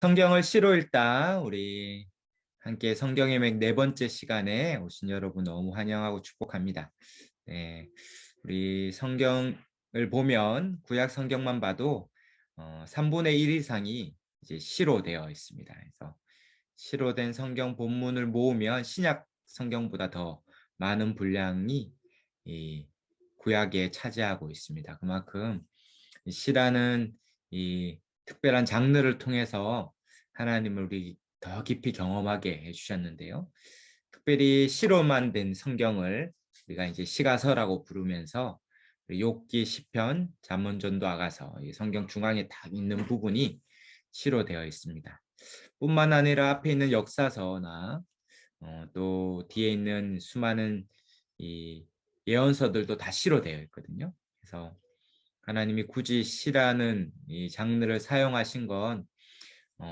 성경을 시로 읽다 우리 함께 성경의 맥 네 번째 시간에 오신 여러분 너무 환영하고 축복합니다. 네, 우리 성경을 보면 구약 성경만 봐도 3분의 1 이상이 이제 시로 되어 있습니다. 그래서 시로 된 성경 본문을 모으면 신약 성경보다 더 많은 분량이 이 구약에 차지하고 있습니다. 그만큼 이 시라는 이 특별한 장르를 통해서 하나님을 우리 더 깊이 경험하게 해주셨는데요. 특별히 시로만 된 성경을 우리가 이제 시가서라고 부르면서 욥기, 시편, 잠언, 전도, 아가서 이 성경 중앙에 딱 있는 부분이 시로 되어 있습니다. 뿐만 아니라 앞에 있는 역사서나 또 뒤에 있는 수많은 이 예언서들도 다 시로 되어 있거든요. 그래서 하나님이 굳이 시라는 이 장르를 사용하신 건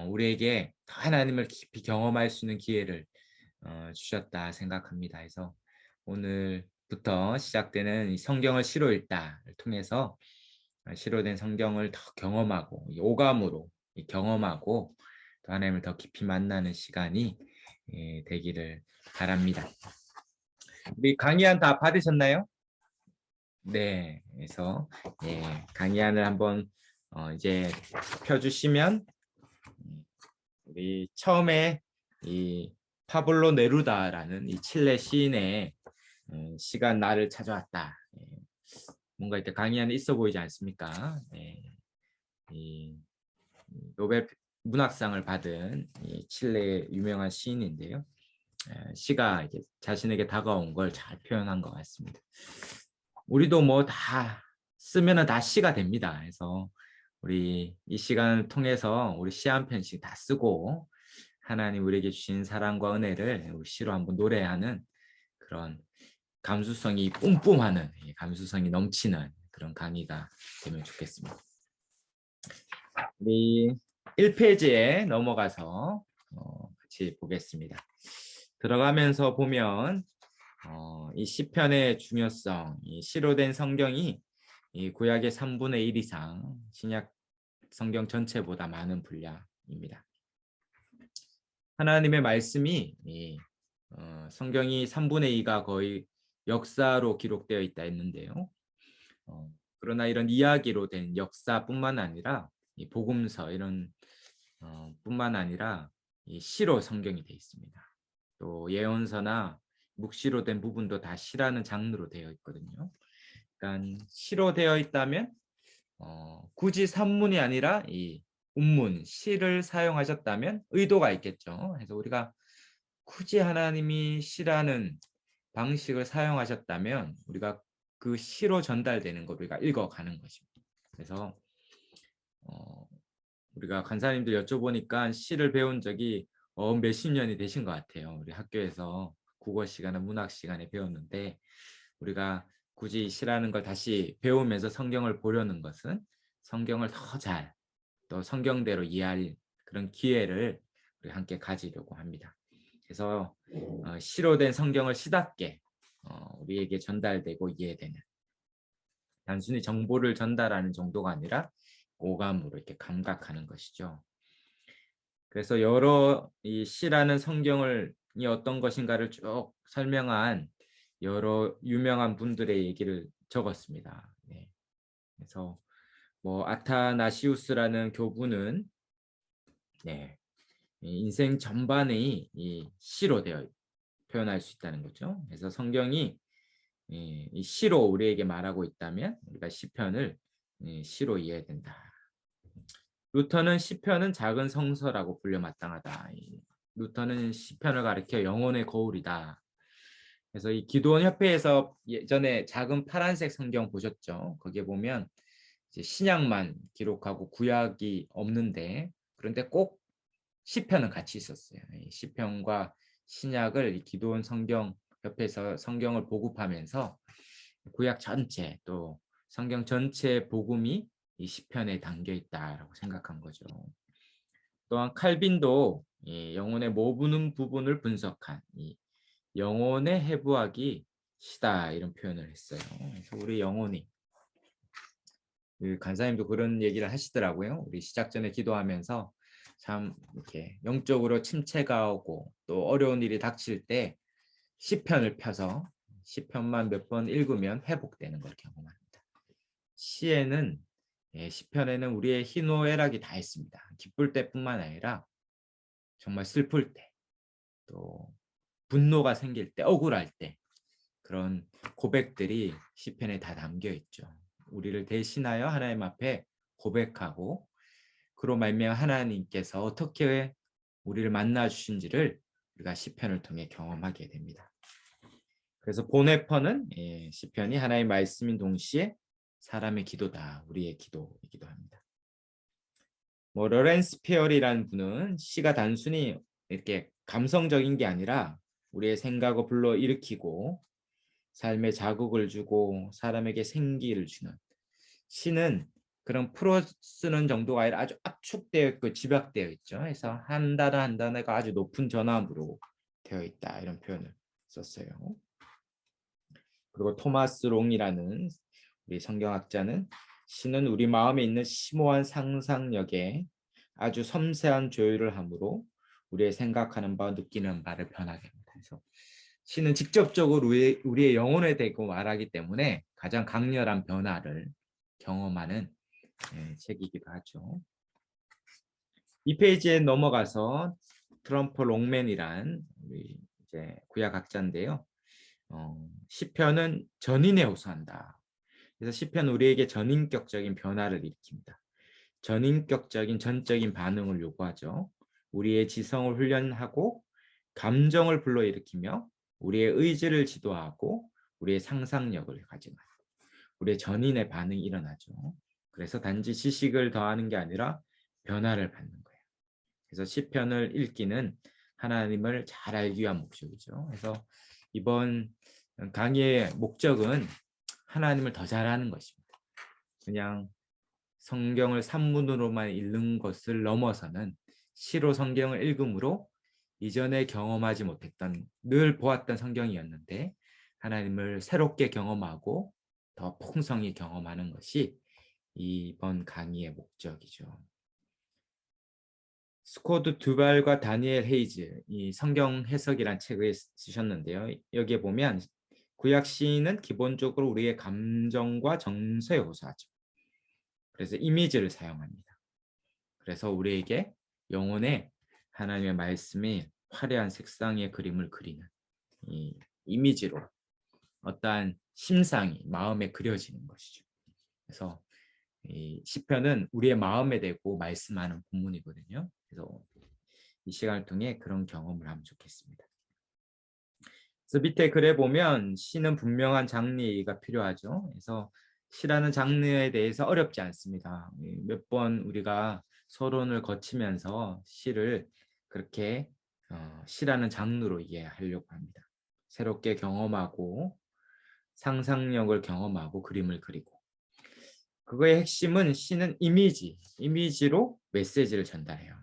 우리에게 더 하나님을 깊이 경험할 수 있는 기회를 주셨다 생각합니다. 그래서 오늘부터 시작되는 이 성경을 시로 읽다를 통해서 시로 된 성경을 더 경험하고 이 오감으로 경험하고 또 하나님을 더 깊이 만나는 시간이 되기를 바랍니다. 우리 강의안 다 받으셨나요? 네, 그래서 강의안을 한번 이제 펴주시면 우리 처음에 이 파블로 네루다라는 이 칠레 시인의 시간 나를 찾아왔다. 뭔가 이렇게 강의안에 있어 보이지 않습니까? 이 노벨 문학상을 받은 이 칠레의 유명한 시인인데요. 시가 이제 자신에게 다가온 걸 잘 표현한 것 같습니다. 우리도 뭐 다 쓰면은 다 시가 됩니다. 그래서 우리 이 시간을 통해서 우리 시 한 편씩 다 쓰고 하나님 우리에게 주신 사랑과 은혜를 우리 시로 한번 노래하는 그런 감수성이 뿜뿜하는 감수성이 넘치는 그런 강의가 되면 좋겠습니다. 우리 1페이지에 넘어가서 같이 보겠습니다. 들어가면서 보면 이 시편의 중요성, 이 시로 된 성경이 이 구약의 3분의 1 이상, 신약 성경 전체보다 많은 분량입니다. 하나님의 말씀이 성경이 3분의 2가 거의 역사로 기록되어 있다 했는데요. 그러나 이런 이야기로 된 역사뿐만 아니라 이 복음서 이런 뿐만 아니라 이 시로 성경이 되어 있습니다. 또 예언서나 묵시로 된 부분도 다 시라는 장르로 되어 있거든요. 그러니까 시로 되어 있다면 굳이 산문이 아니라 이 운문, 시를 사용하셨다면 의도가 있겠죠. 그래서 우리가 굳이 하나님이 시라는 방식을 사용하셨다면 우리가 그 시로 전달되는 걸 우리가 읽어가는 것입니다. 그래서 우리가 간사님들 여쭤보니까 시를 배운 적이 몇십 년이 되신 것 같아요. 우리 학교에서 국어 시간에 문학 시간에 배웠는데 우리가 굳이 시라는 걸 다시 배우면서 성경을 보려는 것은 성경을 더 잘 또 성경대로 이해할 그런 기회를 우리 함께 가지려고 합니다. 그래서 시로 된 성경을 시답게 우리에게 전달되고 이해되는 단순히 정보를 전달하는 정도가 아니라 오감으로 이렇게 감각하는 것이죠. 그래서 여러 이 시라는 성경을 이 어떤 것인가를 쭉 설명한 여러 유명한 분들의 얘기를 적었습니다. 네. 그래서 뭐 아타나시우스라는 교부는 인생 전반이 이 시로 되어 표현할 수 있다는 거죠. 그래서 성경이 이 시로 우리에게 말하고 있다면 우리가 시편을 시로 이해해야 된다. 루터는 시편은 작은 성서라고 불려 마땅하다. 루터는 시편을 가리켜 영혼의 거울이다. 그래서 이 기도원 협회에서 예전에 작은 파란색 성경 보셨죠? 거기에 보면 이제 신약만 기록하고 구약이 없는데 그런데 꼭 시편은 같이 있었어요. 이 시편과 신약을 이 기도원 성경 협회에서 성경을 보급하면서 구약 전체 또 성경 전체의 복음이 이 시편에 담겨 있다라고 생각한 거죠. 또한 칼빈도 이 영혼의 모르는 부분을 분석한 이 영혼의 해부학이 시다 이런 표현을 했어요. 그래서 우리 영혼이 그 간사님도 그런 얘기를 하시더라고요. 우리 시작 전에 기도하면서 참 이렇게 영적으로 침체가 오고 또 어려운 일이 닥칠 때 시편을 펴서 시편만 몇 번 읽으면 회복되는 걸 경험합니다. 시에는 시편에는 우리의 희노애락이 다 있습니다. 기쁠 때뿐만 아니라 정말 슬플 때, 또 분노가 생길 때, 억울할 때 그런 고백들이 시편에 다 담겨 있죠. 우리를 대신하여 하나님 앞에 고백하고 그로 말미암아 하나님께서 어떻게 우리를 만나 주신지를 우리가 시편을 통해 경험하게 됩니다. 그래서 보네퍼는 시편이 하나님의 말씀인 동시에 사람의 기도다, 우리의 기도이기도 합니다. 러렌스 페어리라는 분은 시가 단순히 이렇게 감성적인 게 아니라 우리의 생각을 불러일으키고 삶에 자극을 주고 사람에게 생기를 주는, 시는 그런 풀어 쓰는 정도가 아니라 아주 압축되어 있고 집약되어 있죠. 그래서 한 단어 한 단어가 아주 높은 전함으로 되어 있다, 이런 표현을 썼어요. 그리고 토마스 롱이라는 우리 성경학자는 시는 우리 마음에 있는 심오한 상상력에 아주 섬세한 조율을 함으로 우리의 생각하는 바 느끼는 바를 변하게 합니다. 그래서 시는 직접적으로 우리의 영혼에 대고 말하기 때문에 가장 강렬한 변화를 경험하는 책이기도 하죠. 이 페이지에 넘어가서 트럼프 롱맨이란 우리 이제 구약학자인데요. 시편은 전인에 호소한다. 그래서 시편 우리에게 전인격적인 변화를 일으킵니다. 전인격적인 전적인 반응을 요구하죠. 우리의 지성을 훈련하고 감정을 불러일으키며 우리의 의지를 지도하고 우리의 상상력을 가져가요. 우리의 전인의 반응이 일어나죠. 그래서 단지 지식을 더하는 게 아니라 변화를 받는 거예요. 그래서 시편을 읽기는 하나님을 잘 알기 위한 목적이죠. 그래서 이번 강의의 목적은 하나님을 더 잘하는 것입니다. 그냥 성경을 산문으로만 읽는 것을 넘어서는 시로 성경을 읽음으로 이전에 경험하지 못했던, 늘 보았던 성경이었는데 하나님을 새롭게 경험하고 더 풍성히 경험하는 것이 이번 강의의 목적이죠. 스코드 두발과 다니엘 헤이즈, 이 성경 해석이란 책을 쓰셨는데요. 여기에 보면 구약 시인은 기본적으로 우리의 감정과 정서에 호소하죠. 그래서 이미지를 사용합니다. 그래서 우리에게 영혼에 하나님의 말씀이 화려한 색상의 그림을 그리는 이 이미지로 어떠한 심상이 마음에 그려지는 것이죠. 그래서 이 시편은 우리의 마음에 대고 말씀하는 본문이거든요. 그래서 이 시간을 통해 그런 경험을 하면 좋겠습니다. 그래서 밑에 글에 보면 시는 분명한 장르가 필요하죠. 그래서 시라는 장르에 대해서 어렵지 않습니다. 몇 번 우리가 서론을 거치면서 시를 그렇게 시라는 장르로 이해하려고 합니다. 새롭게 경험하고 상상력을 경험하고 그림을 그리고, 그거의 핵심은 시는 이미지로 메시지를 전달해요.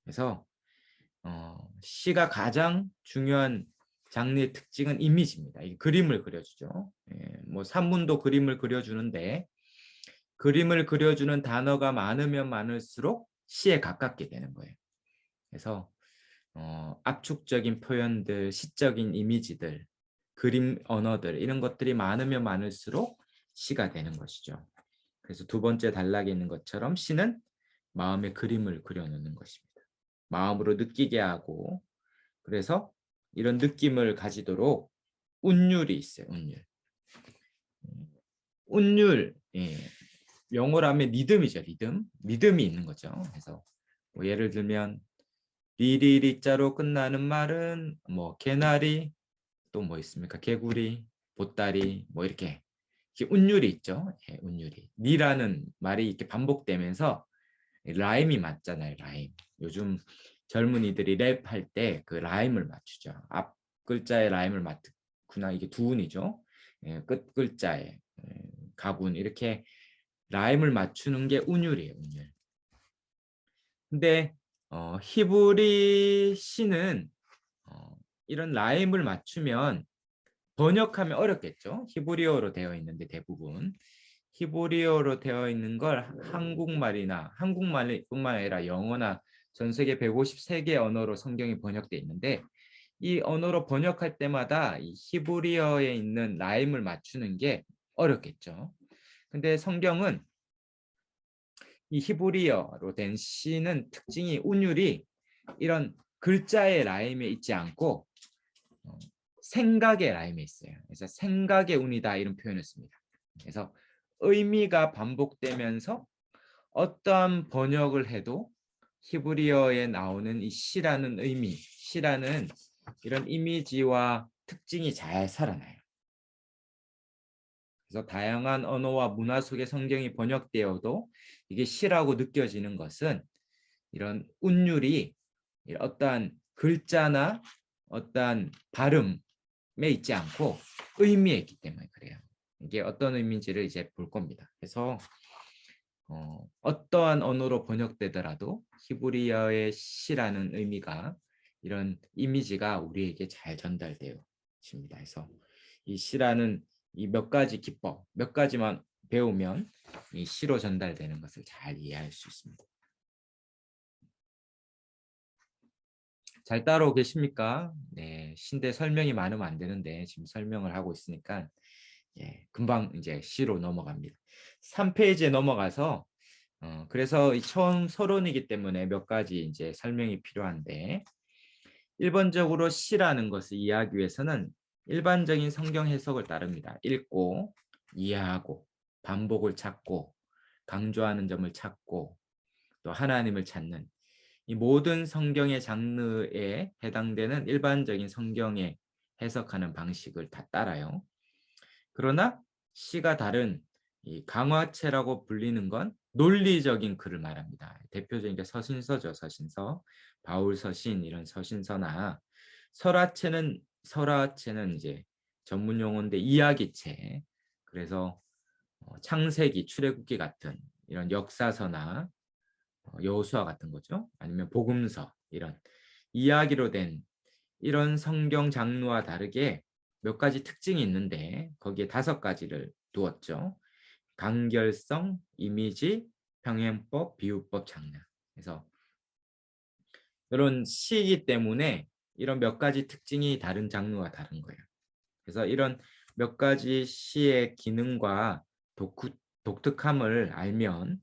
그래서 시가 가장 중요한 장르의 특징은 이미지입니다. 이 그림을 그려주죠. 뭐 산문도 그림을 그려주는데 그림을 그려주는 단어가 많으면 많을수록 시에 가깝게 되는 거예요. 그래서 압축적인 표현들, 시적인 이미지들, 그림 언어들, 이런 것들이 많으면 많을수록 시가 되는 것이죠. 그래서 두 번째 단락에 있는 것처럼 시는 마음의 그림을 그려놓는 것입니다. 마음으로 느끼게 하고, 그래서 이런 느낌을 가지도록 운율이 있어요. 운율, 영어로 하면 리듬이죠. 리듬이 있는 거죠. 그래서 뭐 예를 들면 리리리자로 끝나는 말은 뭐 개나리, 또 뭐 있습니까? 개구리, 보따리, 뭐 이렇게 운율이 있죠. 운율이. 리라는 말이 이렇게 반복되면서 라임이 맞잖아요. 라임. 요즘 젊은이들이 랩할 때 그 라임을 맞추죠. 앞 글자의 라임을 맞구나. 이게 두운이죠. 끝 글자에 가군, 이렇게 라임을 맞추는 게 운율이에요. 운율. 근데 히브리 시는 이런 라임을 맞추면 번역하면 어렵겠죠. 히브리어로 되어 있는데 대부분 히브리어로 되어 있는 걸 한국말뿐만 아니라 영어나 전 세계 153개 언어로 성경이 번역되어 있는데 이 언어로 번역할 때마다 이 히브리어에 있는 라임을 맞추는 게 어렵겠죠. 근데 성경은 이 히브리어로 된 시는 특징이 운율이 이런 글자의 라임에 있지 않고 생각의 라임에 있어요. 그래서 생각의 운이다 이런 표현을 씁니다. 그래서 의미가 반복되면서 어떠한 번역을 해도 히브리어에 나오는 이 시라는 의미, 시라는 이런 이미지와 특징이 잘 살아나요. 그래서 다양한 언어와 문화 속의 성경이 번역되어도 이게 시라고 느껴지는 것은 이런 운율이 어떠한 글자나 어떠한 발음에 있지 않고 의미에 있기 때문에 그래요. 이게 어떤 의미인지를 이제 볼 겁니다. 그래서 어떠한 언어로 번역되더라도 히브리어의 시라는 의미가 이런 이미지가 우리에게 잘 전달되어 있습니다. 그래서 이 시라는 이 몇 가지 기법, 몇 가지만 배우면 이 시로 전달되는 것을 잘 이해할 수 있습니다. 잘 따라오고 계십니까? 네, 신대 설명이 많으면 안 되는데 지금 설명을 하고 있으니까 예, 금방 이제 시로 넘어갑니다. 3페이지에 넘어가서 그래서 이 처음 서론이기 때문에 몇 가지 이제 설명이 필요한데 1번적으로 시라는 것을 이해하기 위해서는 일반적인 성경 해석을 따릅니다. 읽고 이해하고 반복을 찾고 강조하는 점을 찾고 또 하나님을 찾는 이 모든 성경의 장르에 해당되는 일반적인 성경에 해석하는 방식을 다 따라요. 그러나 시가 다른 이 강화체라고 불리는 건 논리적인 글을 말합니다. 대표적인 게 서신서죠. 서신서, 바울서신 이런 서신서나 설화체는 이제 전문 용어인데 이야기체. 그래서 창세기, 출애굽기 같은 이런 역사서나 여호수아 같은 거죠. 아니면 복음서 이런 이야기로 된 이런 성경 장르와 다르게 몇 가지 특징이 있는데 거기에 5가지를 두었죠. 간결성, 이미지, 평행법, 비유법, 장르. 그래서 이런 시이기 때문에 이런 몇 가지 특징이 다른 장르와 다른 거예요. 그래서 이런 몇 가지 시의 기능과 독특함을 알면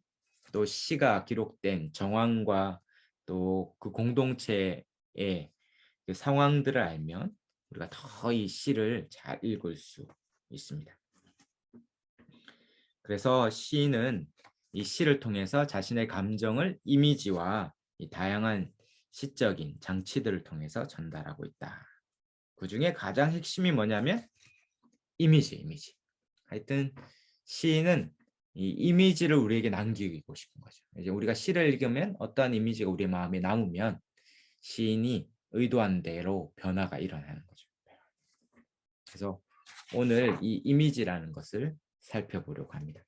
또 시가 기록된 정황과 또 그 공동체의 그 상황들을 알면 우리가 더 이 시를 잘 읽을 수 있습니다. 그래서 시인은 이 시를 통해서 자신의 감정을 이미지와 이 다양한 시적인 장치들을 통해서 전달하고 있다. 그 중에 가장 핵심이 뭐냐면 이미지. 하여튼 시인은 이 이미지를 우리에게 남기고 싶은 거죠. 이제 우리가 시를 읽으면 어떠한 이미지가 우리 마음에 남으면 시인이 의도한 대로 변화가 일어나는 거죠. 그래서 오늘 이 이미지라는 것을 살펴보려고 합니다.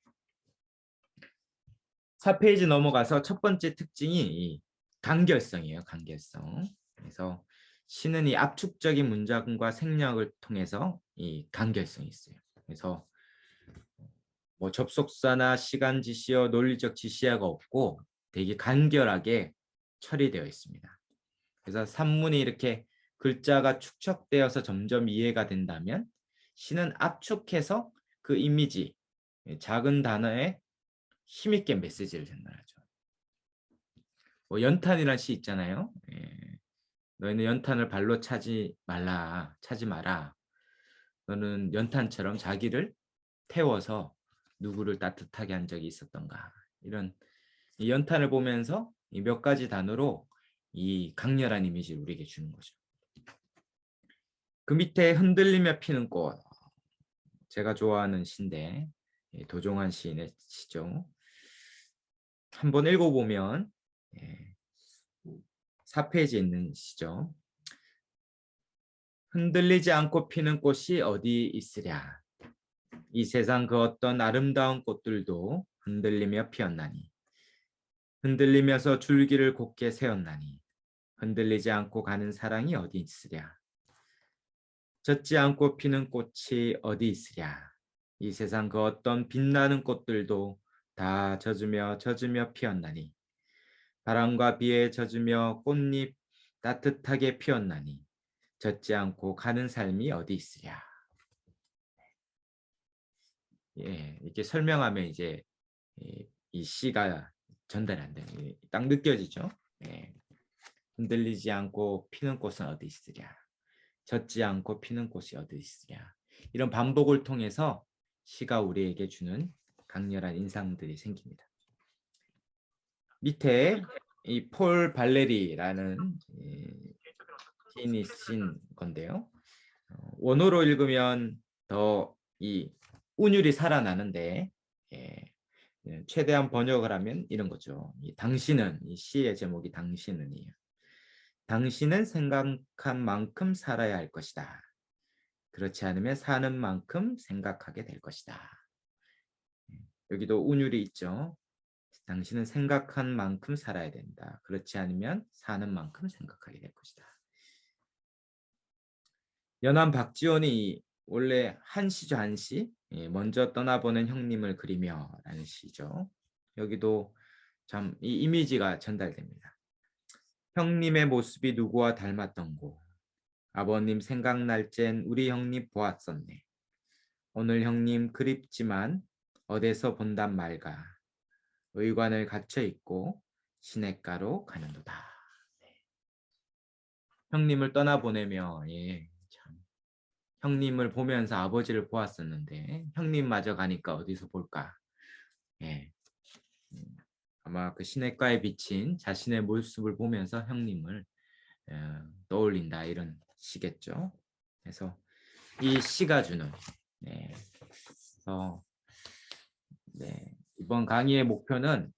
4페이지 넘어가서 첫 번째 특징이 이 간결성이에요. 간결성. 그래서 시는 이 압축적인 문장과 생략을 통해서 이 간결성이 있어요. 그래서 뭐 접속사나 시간 지시어, 논리적 지시어가 없고 되게 간결하게 처리되어 있습니다. 그래서 산문이 이렇게 글자가 축적되어서 점점 이해가 된다면 시는 압축해서 그 이미지, 작은 단어에 힘있게 메시지를 전달하죠. 뭐 연탄이라는 시 있잖아요. 너희는 연탄을 발로 차지 마라. 너는 연탄처럼 자기를 태워서 누구를 따뜻하게 한 적이 있었던가. 이런 이 연탄을 보면서 이 몇 가지 단어로 이 강렬한 이미지를 우리에게 주는 거죠. 그 밑에 흔들리며 피는 꽃. 제가 좋아하는 시인데 도종환 시인의 시죠. 한번 읽어보면 4페이지에 있는 시죠. 흔들리지 않고 피는 꽃이 어디 있으랴. 이 세상 그 어떤 아름다운 꽃들도 흔들리며 피었나니 흔들리면서 줄기를 곧게 세웠나니 흔들리지 않고 가는 사랑이 어디 있으랴. 젖지 않고 피는 꽃이 어디 있으랴. 이 세상 그 어떤 빛나는 꽃들도 다 젖으며 피었나니 바람과 비에 젖으며 꽃잎 따뜻하게 피었나니 젖지 않고 가는 삶이 어디 있으랴. 예, 이렇게 설명하면 이제 이 시가 전달이 안 되는, 딱 느껴지죠? 예. 흔들리지 않고 피는 꽃은 어디 있으랴. 젖지 않고 피는 꽃이 어디 있으랴. 이런 반복을 통해서 시가 우리에게 주는 강렬한 인상들이 생깁니다. 밑에 이 폴 발레리라는 시인이 쓰신 건데요. 원어로 읽으면 더 이 운율이 살아나는데, 예, 최대한 번역을 하면 이런 거죠. 당신은, 이 시의 제목이 당신은이에요. 당신은 생각한 만큼 살아야 할 것이다. 그렇지 않으면 사는 만큼 생각하게 될 것이다. 여기도 운율이 있죠. 당신은 생각한 만큼 살아야 된다. 그렇지 않으면 사는 만큼 생각하게 될 것이다. 연암 박지원이 원래 한시죠, 한시. 먼저 떠나보는 형님을 그리며 라는 시죠. 여기도 참 이 이미지가 전달됩니다. 형님의 모습이 누구와 닮았던고. 아버님 생각날 땐 우리 형님 보았었네. 오늘 형님 그립지만 어디서 본단 말가. 의관을 갇혀 있고 시냇가로 가는도다. 네. 형님을 떠나보내며, 예, 참. 형님을 보면서 아버지를 보았었는데 형님마저 가니까 어디서 볼까. 예. 아마 그 시냇가에 비친 자신의 모습을 보면서 형님을 떠올린다, 이런 시겠죠. 그래서 이 시가 주는, 네, 그래서 네, 이번 강의의 목표는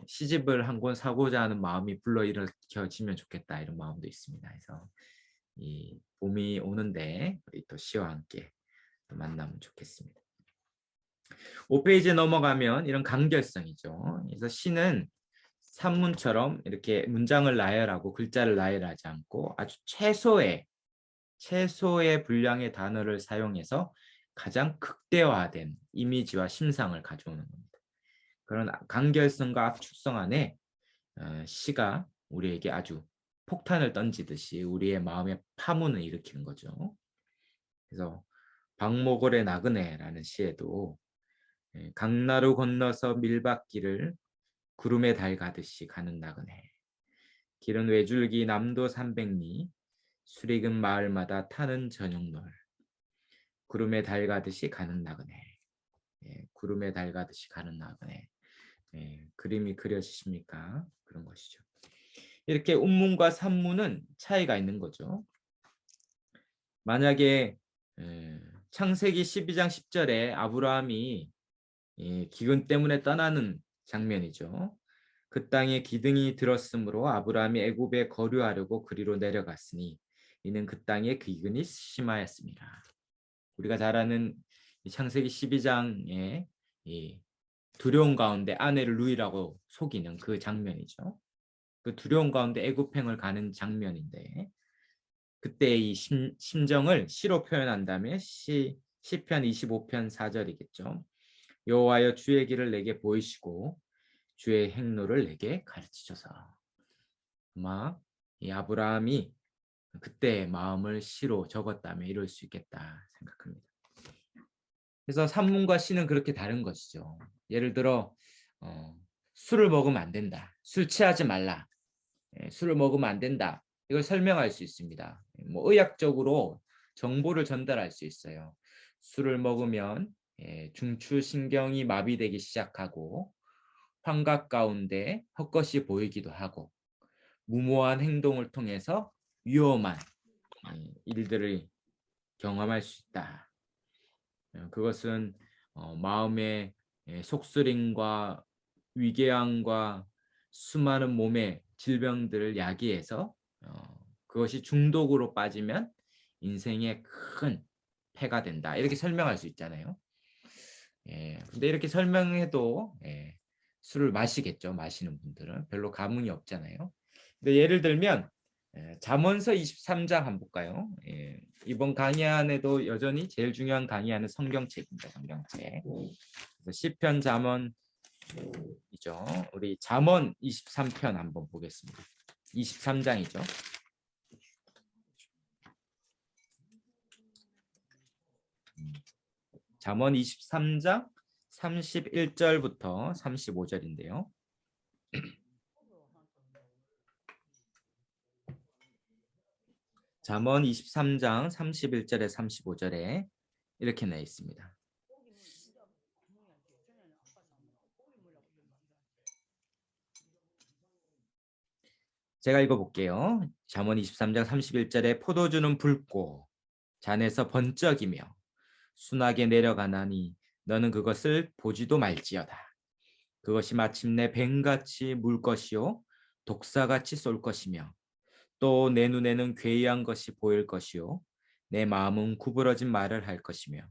시집을 한 권 사고자 하는 마음이 불러일으켜지면 좋겠다, 이런 마음도 있습니다. 그래서 이 봄이 오는데 우리 또 시와 함께 또 만나면 좋겠습니다. 5페이지에 넘어가면 이런 간결성이죠. 그래서 시는 산문처럼 이렇게 문장을 나열하고 글자를 나열하지 않고 아주 최소의 분량의 단어를 사용해서 가장 극대화된 이미지와 심상을 가져오는 겁니다. 그런 간결성과 압축성 안에 시가 우리에게 아주 폭탄을 던지듯이 우리의 마음에 파문을 일으키는 거죠. 그래서 박목월의 나그네라는 시에도 강나루 건너서 밀밭길을 구름에 달 가듯이 가는 나그네. 길은 외줄기 남도 300리 수리금 마을마다 타는 저녁놀. 구름에 달 가듯이 가는 나그네. 구름에 달 가듯이 가는 나그네. 그림이 그려지십니까? 그런 것이죠. 이렇게 운문과 산문은 차이가 있는 거죠. 만약에 창세기 12장 10절에 아브라함이 기근 때문에 떠나는 장면이죠. 그 땅에 기둥이 들었으므로 아브라함이 애굽에 거류하려고 그리로 내려갔으니 이는 그 땅에 기근이 심하였습니다. 우리가 잘 아는 창세기 12장의 두려움 가운데 아내를 루이라고 속이는 그 장면이죠. 그 두려움 가운데 애굽행을 가는 장면인데, 그때의 이 심정을 시로 표현한다면 시편 25편 4절이겠죠. 여호와여 주의 길을 내게 보이시고 주의 행로를 내게 가르치소서. 아마 이 아브라함이 그때 마음을 시로 적었다면 이럴 수 있겠다 생각합니다. 그래서 산문과 시는 그렇게 다른 것이죠. 예를 들어 술을 먹으면 안 된다. 술 취하지 말라. 술을 먹으면 안 된다. 이걸 설명할 수 있습니다. 뭐 의학적으로 정보를 전달할 수 있어요. 술을 먹으면 중추신경이 마비되기 시작하고 환각 가운데 헛것이 보이기도 하고 무모한 행동을 통해서 위험한 일들을 경험할 수 있다. 그것은 마음의 속쓰림과 위궤양과 수많은 몸의 질병들을 야기해서 그것이 중독으로 빠지면 인생에 큰 폐가 된다. 이렇게 설명할 수 있잖아요. 근데 이렇게 설명해도 술을 마시겠죠. 마시는 분들은 별로 감흥이 없잖아요. 근데 예를 들면 잠언서 23장 한번 볼까요? 이번 강의 안에도 여전히 제일 중요한 강의하는 성경책입니다. 성경책. 시편, 잠언, 이죠. 우리 잠언 23편 한번 보겠습니다. 23장이죠. 잠언 23장 31절부터 35절인데요. 잠언 23장 31절에 35절에 이렇게 나 있습니다. 제가 읽어볼게요. 잠언 23장 31절에 포도주는 붉고 잔에서 번쩍이며 순하게 내려가나니 너는 그것을 보지도 말지어다. 그것이 마침내 뱀같이 물 것이요 독사같이 쏠 것이며 또 내 눈에는 괴이한 것이 보일 것이요 내 마음은 구부러진 말을 할 것이며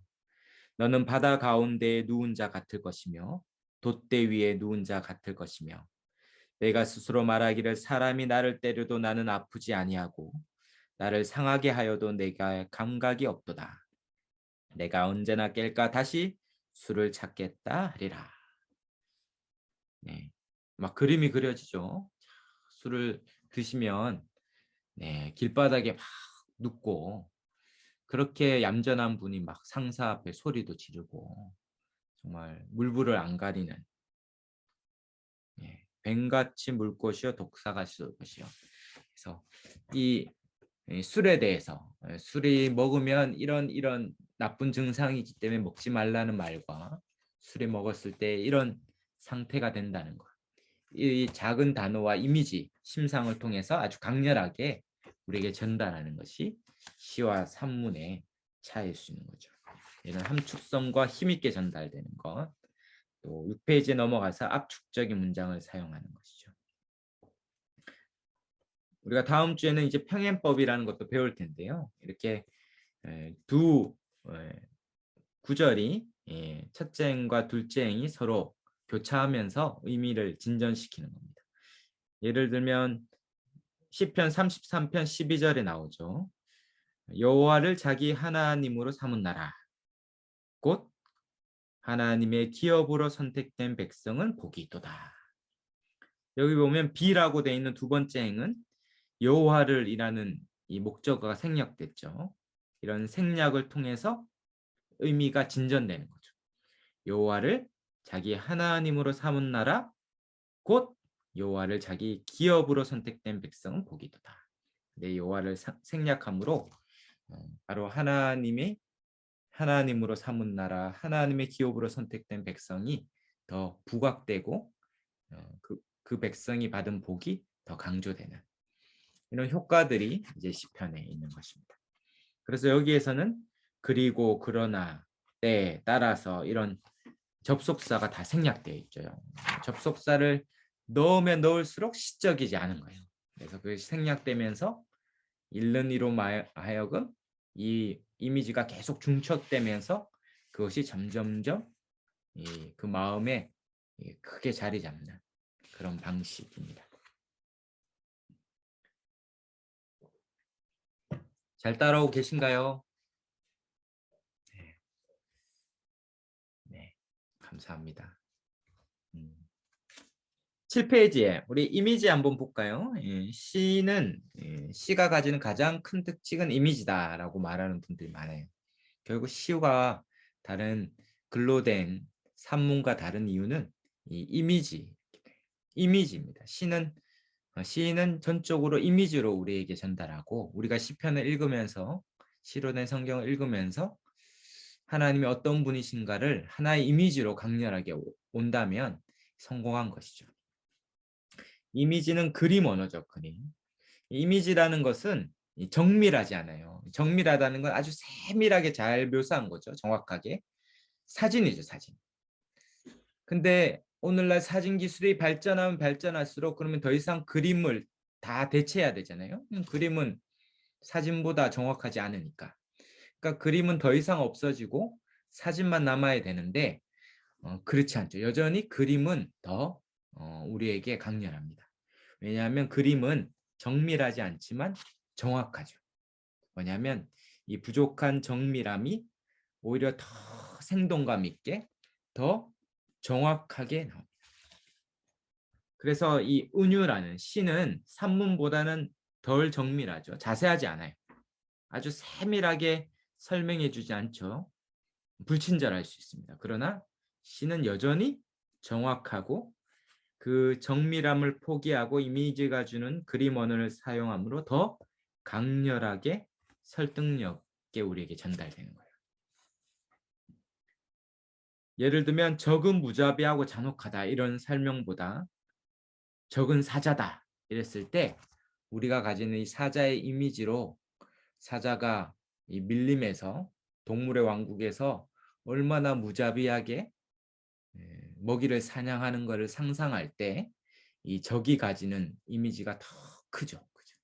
너는 바다 가운데에 누운 자 같을 것이며 돛대 위에 누운 자 같을 것이며 내가 스스로 말하기를 사람이 나를 때려도 나는 아프지 아니하고 나를 상하게 하여도 내가 감각이 없도다. 내가 언제나 깰까 다시 술을 찾겠다 하리라. 네, 막 그림이 그려지죠. 술을 드시면 길바닥에 막 눕고 그렇게 얌전한 분이 막 상사 앞에 소리도 지르고 정말 물불을 안 가리는 뱀같이 물 것이요 독사같이 쏠 것이요. 그래서 이 술에 대해서 술이 먹으면 이런 나쁜 증상이기 때문에 먹지 말라는 말과 술이 먹었을 때 이런 상태가 된다는 것. 이 작은 단어와 이미지, 심상을 통해서 아주 강렬하게 우리에게 전달하는 것이 시와 산문의 차이일 수 있는 거죠. 이런 함축성과 힘있게 전달되는 것. 또 6페이지에 넘어가서 압축적인 문장을 사용하는 것이죠. 우리가 다음 주에는 이제 평행법이라는 것도 배울 텐데요. 이렇게 두 구절이 첫째 행과 둘째 행이 서로 교차하면서 의미를 진전시키는 겁니다. 예를 들면 시편 33편 12절에 나오죠. 여호와를 자기 하나님으로 삼은 나라 곧 하나님의 기업으로 선택된 백성은 복이 있도다. 여기 보면 B라고 되어 있는 두 번째 행은 여호와를 이라는 이 목적어가 생략됐죠. 이런 생략을 통해서 의미가 진전되는 거죠. 여호와를 자기 하나님으로 삼은 나라 곧 여호와를 자기 기업으로 선택된 백성은 복이 있도다. 근데 여호와를 생략함으로 바로 하나님으로 삼은 나라, 하나님의 기업으로 선택된 백성이 더 부각되고 그 백성이 받은 복이 더 강조되는 이런 효과들이 이제 시편에 있는 것입니다. 그래서 여기에서는 그리고 그러나 때 따라서 이런 접속사가 다 생략되어 있죠. 접속사를 넣으면 넣을수록 시적이지 않은 거예요. 그래서 그것이 생략되면서 읽는 이로 하여금 이 이미지가 계속 중첩되면서 그것이 점점점 그 마음에 크게 자리 잡는 그런 방식입니다. 잘 따라오고 계신가요? 네, 감사합니다. 7페이지에 우리 이미지 한번 볼까요? 시가 가지는 가장 큰 특징은 이미지다라고 말하는 분들이 많아요. 결국 시와 다른 글로 된 산문과 다른 이유는 이 이미지입니다. 시는 전적으로 이미지로 우리에게 전달하고 우리가 시편을 읽으면서 시로 된 성경을 읽으면서 하나님이 어떤 분이신가를 하나의 이미지로 강렬하게 온다면 성공한 것이죠. 이미지는 그림 언어죠, 그림. 이미지라는 것은 정밀하지 않아요. 정밀하다는 건 아주 세밀하게 잘 묘사한 거죠, 정확하게. 사진이죠, 사진. 근데 오늘날 사진 기술이 발전하면 발전할수록 그러면 더 이상 그림을 다 대체해야 되잖아요. 그림은 사진보다 정확하지 않으니까. 그러니까 그림은 더 이상 없어지고 사진만 남아야 되는데 그렇지 않죠. 여전히 그림은 더 우리에게 강렬합니다. 왜냐하면 그림은 정밀하지 않지만 정확하죠. 뭐냐면 이 부족한 정밀함이 오히려 더 생동감 있게 더 정확하게 나옵니다. 그래서 이 은유라는 시는 산문보다는 덜 정밀하죠. 자세하지 않아요. 아주 세밀하게 설명해 주지 않죠. 불친절할 수 있습니다. 그러나 시는 여전히 정확하고 그 정밀함을 포기하고 이미지가 주는 그림 언어를 사용함으로 더 강렬하게 설득력 있게 우리에게 전달되는 거예요. 예를 들면 적은 무자비하고 잔혹하다 이런 설명보다 적은 사자다 이랬을 때 우리가 가지는 이 사자의 이미지로 사자가 이 밀림에서 동물의 왕국에서 얼마나 무자비하게 먹이를 사냥하는 것을 상상할 때 이 적이 가지는 이미지가 더 크죠. 그죠?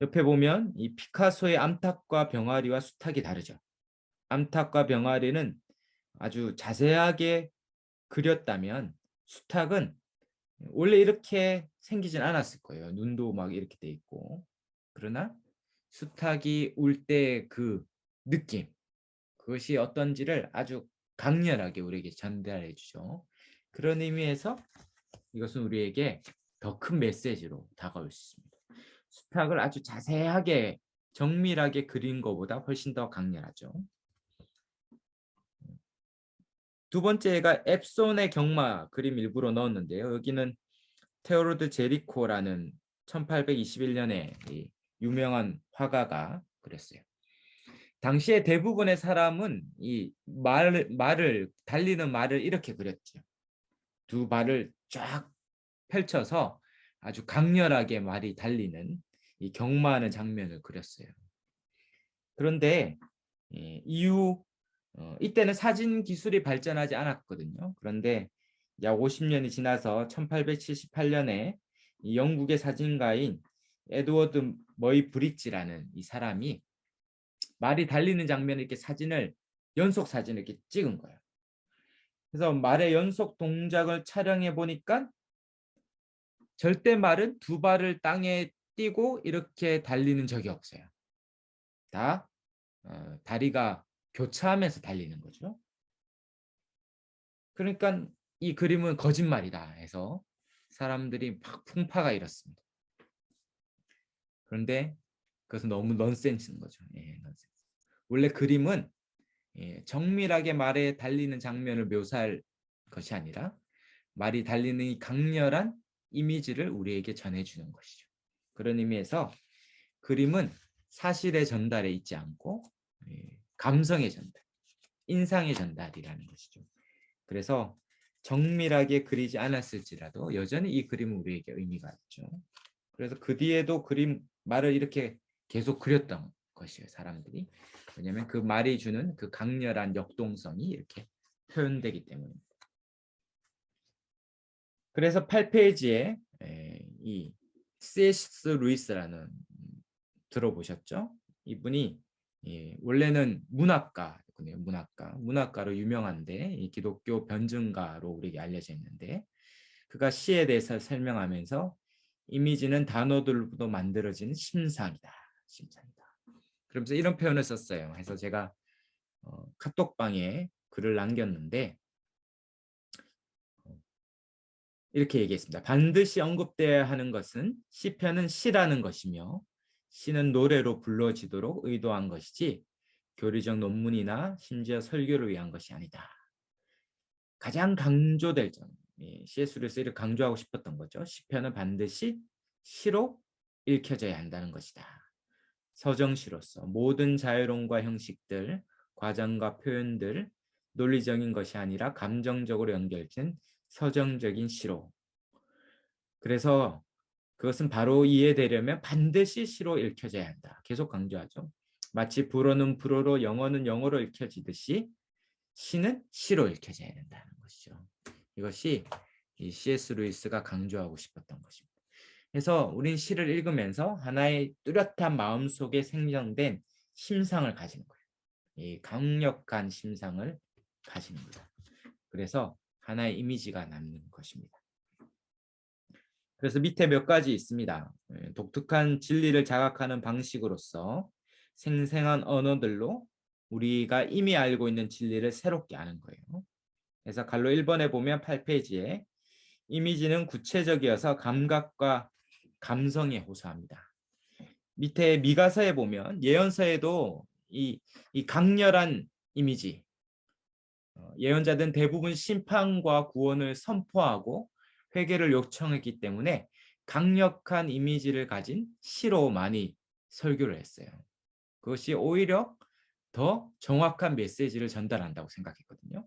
옆에 보면 이 피카소의 암탉과 병아리와 수탉이 다르죠. 암탉과 병아리는 아주 자세하게 그렸다면 수탉은 원래 이렇게 생기진 않았을 거예요. 눈도 막 이렇게 돼 있고. 그러나 수탉이 울 때 그 느낌, 그것이 어떤지를 아주 강렬하게 우리에게 전달해 주죠. 그런 의미에서 이것은 우리에게 더 큰 메시지로 다가올 수 있습니다. 수탉을 아주 자세하게 정밀하게 그린 것보다 훨씬 더 강렬하죠. 두 번째가 앱손의 경마 그림 일부러 넣었는데요. 여기는 테오로드 제리코라는 1821년에 유명한 화가가 그랬어요. 당시에 대부분의 사람은 이 말을 달리는 말을 이렇게 그렸죠. 두 발을 쫙 펼쳐서 아주 강렬하게 말이 달리는 이 경마하는 장면을 그렸어요. 그런데 이후 이때는 사진 기술이 발전하지 않았거든요. 그런데 약 50년이 지나서 1878년에 이 영국의 사진가인 에드워드 머이 브릿지라는 이 사람이 말이 달리는 장면을 이렇게 연속 사진을 이렇게 찍은 거예요. 그래서 말의 연속 동작을 촬영해 보니까 절대 말은 두 발을 땅에 띄고 이렇게 달리는 적이 없어요. 다 다리가 교차하면서 달리는 거죠. 그러니까 이 그림은 거짓말이다 해서 사람들이 막 풍파가 일었습니다. 그런데 그것은 너무 넌센스인 거죠. 예, 넌센스. 원래 그림은 정밀하게 말에 달리는 장면을 묘사할 것이 아니라 말이 달리는 이 강렬한 이미지를 우리에게 전해주는 것이죠. 그런 의미에서 그림은 사실의 전달에 있지 않고 감성의 전달, 인상의 전달이라는 것이죠. 그래서 정밀하게 그리지 않았을지라도 여전히 이 그림은 우리에게 의미가 있죠. 그래서 그 뒤에도 말을 이렇게 계속 그렸던 것이에요, 사람들이. 왜냐하면 그 말이 주는 그 강렬한 역동성이 이렇게 표현되기 때문입니다. 그래서 8페이지에 이 C.S. 루이스라는 들어보셨죠? 이분이 원래는 문학가로 유명한데 이 기독교 변증가로 우리에게 알려져 있는데 그가 시에 대해서 설명하면서 이미지는 단어들로도 만들어진 심상이다. 그러면서 이런 표현을 썼어요. 그래서 제가 카톡방에 글을 남겼는데 이렇게 얘기했습니다. 반드시 언급돼야 하는 것은 시편은 시라는 것이며 시는 노래로 불러지도록 의도한 것이지 교리적 논문이나 심지어 설교를 위한 것이 아니다. 가장 강조될 점, C.S. 루이스를 강조하고 싶었던 거죠. 시편은 반드시 시로 읽혀져야 한다는 것이다. 서정시로서 모든 자유론과 형식들, 과정과 표현들, 논리적인 것이 아니라 감정적으로 연결된 서정적인 시로. 그래서 그것은 바로 이해되려면 반드시 시로 읽혀져야 한다. 계속 강조하죠. 마치 불어는 불어로 영어는 영어로 읽혀지듯이 시는 시로 읽혀져야 된다는 것이죠. 이것이 이 C.S. 루이스가 강조하고 싶었던 것입니다. 그래서 우린 시를 읽으면서 하나의 뚜렷한 마음속에 생성된 심상을 가지는 거예요. 이 강력한 심상을 가지는 거다. 그래서 하나의 이미지가 남는 것입니다. 그래서 밑에 몇 가지 있습니다. 독특한 진리를 자각하는 방식으로서 생생한 언어들로 우리가 이미 알고 있는 진리를 새롭게 아는 거예요. 그래서 갈로 1번에 보면 8페이지에 이미지는 구체적이어서 감각과 감성에 호소합니다. 밑에 미가서에 보면 예언서에도 이 강렬한 이미지, 예언자들은 대부분 심판과 구원을 선포하고 회개를 요청했기 때문에 강력한 이미지를 가진 시로 많이 설교를 했어요. 그것이 오히려 더 정확한 메시지를 전달한다고 생각했거든요.